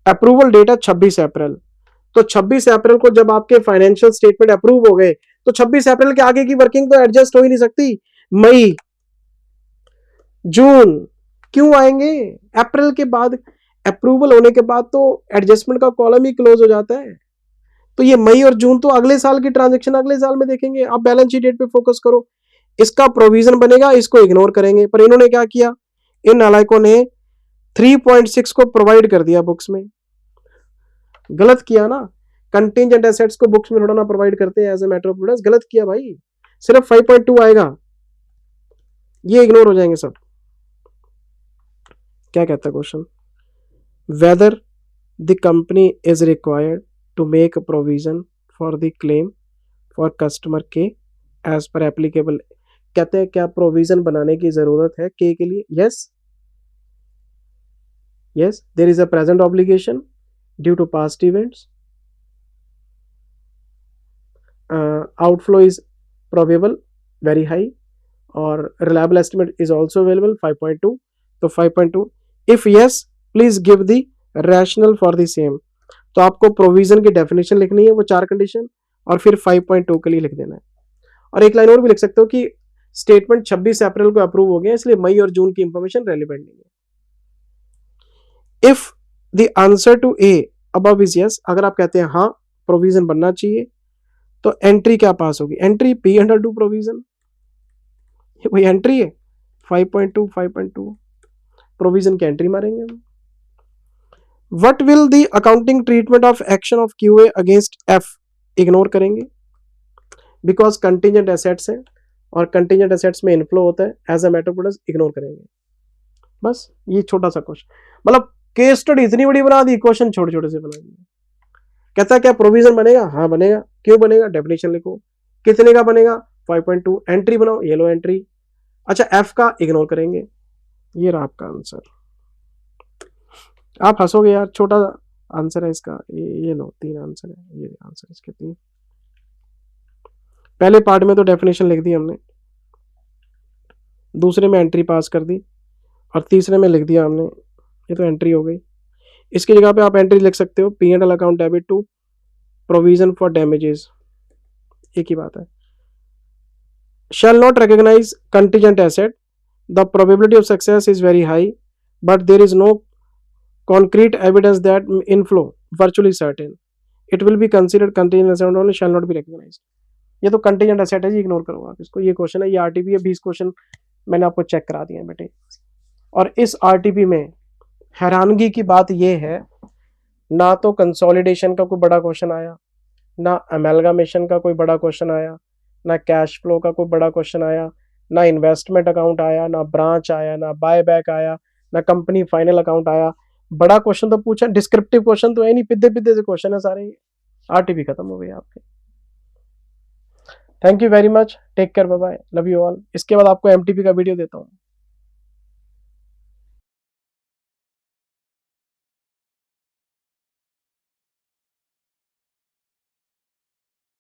अप्रूवल डेट है 26 अप्रैल। तो 26 अप्रैल को जब आपके फाइनेंशियल स्टेटमेंट अप्रूव हो गए, तो 26 अप्रैल के आगे की वर्किंग तो एडजस्ट हो ही नहीं सकती। मई, जून क्यों आएंगे? अप्रैल के बाद अप्रूवल होने के बाद तो एडजस्टमेंट का कॉलम ही क्लोज हो जाता है। तो ये मई और जून तो अगले साल की ट्रांजेक्शन अगले साल में देखेंगे। आप बैलेंस शीट डेट पे फोकस करो, इसका प्रोविजन बनेगा, इसको इग्नोर करेंगे। पर इन्होंने क्या किया, इन नालायकों ने 3.6 को प्रोवाइड कर दिया बुक्स में। गलत किया ना, कंटिजेंट एसेट्स को बुक्स में थोड़ा ना प्रोवाइड करते हैं as a matter of prudence. गलत किया भाई, सिर्फ 5.2 आएगा, ये इग्नोर हो जाएंगे सब। क्या कहता है question, whether the company is required to make provision for the claim for customer के एज पर एप्लीकेबल। कहते हैं क्या प्रोविजन बनाने की जरूरत है के लिए? Yes, yes, there is a present obligation due to past events. Outflow is probable, very high, or reliable estimate is also available 5.2. तो 5.2, if yes please give the rationale for the same। तो आपको provision की definition लिखनी है, वो 4 condition, और फिर 5.2 के लिए लिख देना है। और एक लाइन और भी लिख सकते हो कि स्टेटमेंट 26 अप्रैल को अप्रूव हो गया, इसलिए मई और जून की इंफॉर्मेशन रेलिवेंट नहीं है। If the answer to a above is yes, अगर आप कहते हैं हाँ प्रोविजन बनना चाहिए, तो एंट्री क्या पास होगी? एंट्री P/2 प्रोविजन, वही एंट्री है 5.2 5.2, प्रोविजन की एंट्री मारेंगे हम। What will the accounting treatment of action of QA against F, ignore करेंगे बिकॉज कंटिजेंट एसेट्स है, और कंटिजेंट एसेट्स में इनफ्लो होता है, as a matter product ignore करेंगे। बस ये छोटा सा क्वेश्चन, मतलब केस स्टडी इतनी बड़ी बना दी, क्वेश्चन छोटे छोटे से बना दिए। कहता है क्या प्रोविजन बनेगा? हाँ बनेगा। क्यों बनेगा? डेफिनेशन लिखो। कितने का बनेगा? 5.2। एंट्री बनाओ, ये लो एंट्री। अच्छा, एफ का इग्नोर करेंगे, ये रहा आपका आंसर। आप हंसोगे यार, छोटा आंसर है इसका, ये लो 3 आंसर है, ये आंसर इसके 3। पहले पार्ट में तो डेफिनेशन लिख दी हमने, दूसरे में एंट्री पास कर दी, और तीसरे में लिख दिया हमने, ये तो एंट्री हो गई। इसकी जगह पे आप एंट्री लिख सकते हो, P&L account debit to provision for damages, एक ही बात है। Shall not recognize contingent asset, the probability of success is very high but there is no concrete evidence that inflow virtually certain, it will be considered contingent asset only, shall not be recognized। ये तो contingent asset है जी, ignore करो आप इसको, ये question है, ये RTP है, 20 क्वेश्चन मैंने आपको चेक करा दिए हैं बेटे। और इस आरटीपी में हैरानगी की बात ये है, ना तो कंसोलिडेशन का कोई बड़ा क्वेश्चन आया, ना अमेलगामेशन का कोई बड़ा क्वेश्चन आया, ना कैश फ्लो का कोई बड़ा क्वेश्चन आया, ना इन्वेस्टमेंट अकाउंट आया, ना ब्रांच आया, ना बाय बैक आया, ना कंपनी फाइनल अकाउंट आया। बड़ा क्वेश्चन तो पूछा, डिस्क्रिप्टिव क्वेश्चन तो है नहीं, पिद्दे पिद्दे से क्वेश्चन है सारे। आरटीपी खत्म हो गई आपके। Thank you very much, take care, bye bye, love you all. इसके बाद आपको एमटीपी का वीडियो देता हूँ।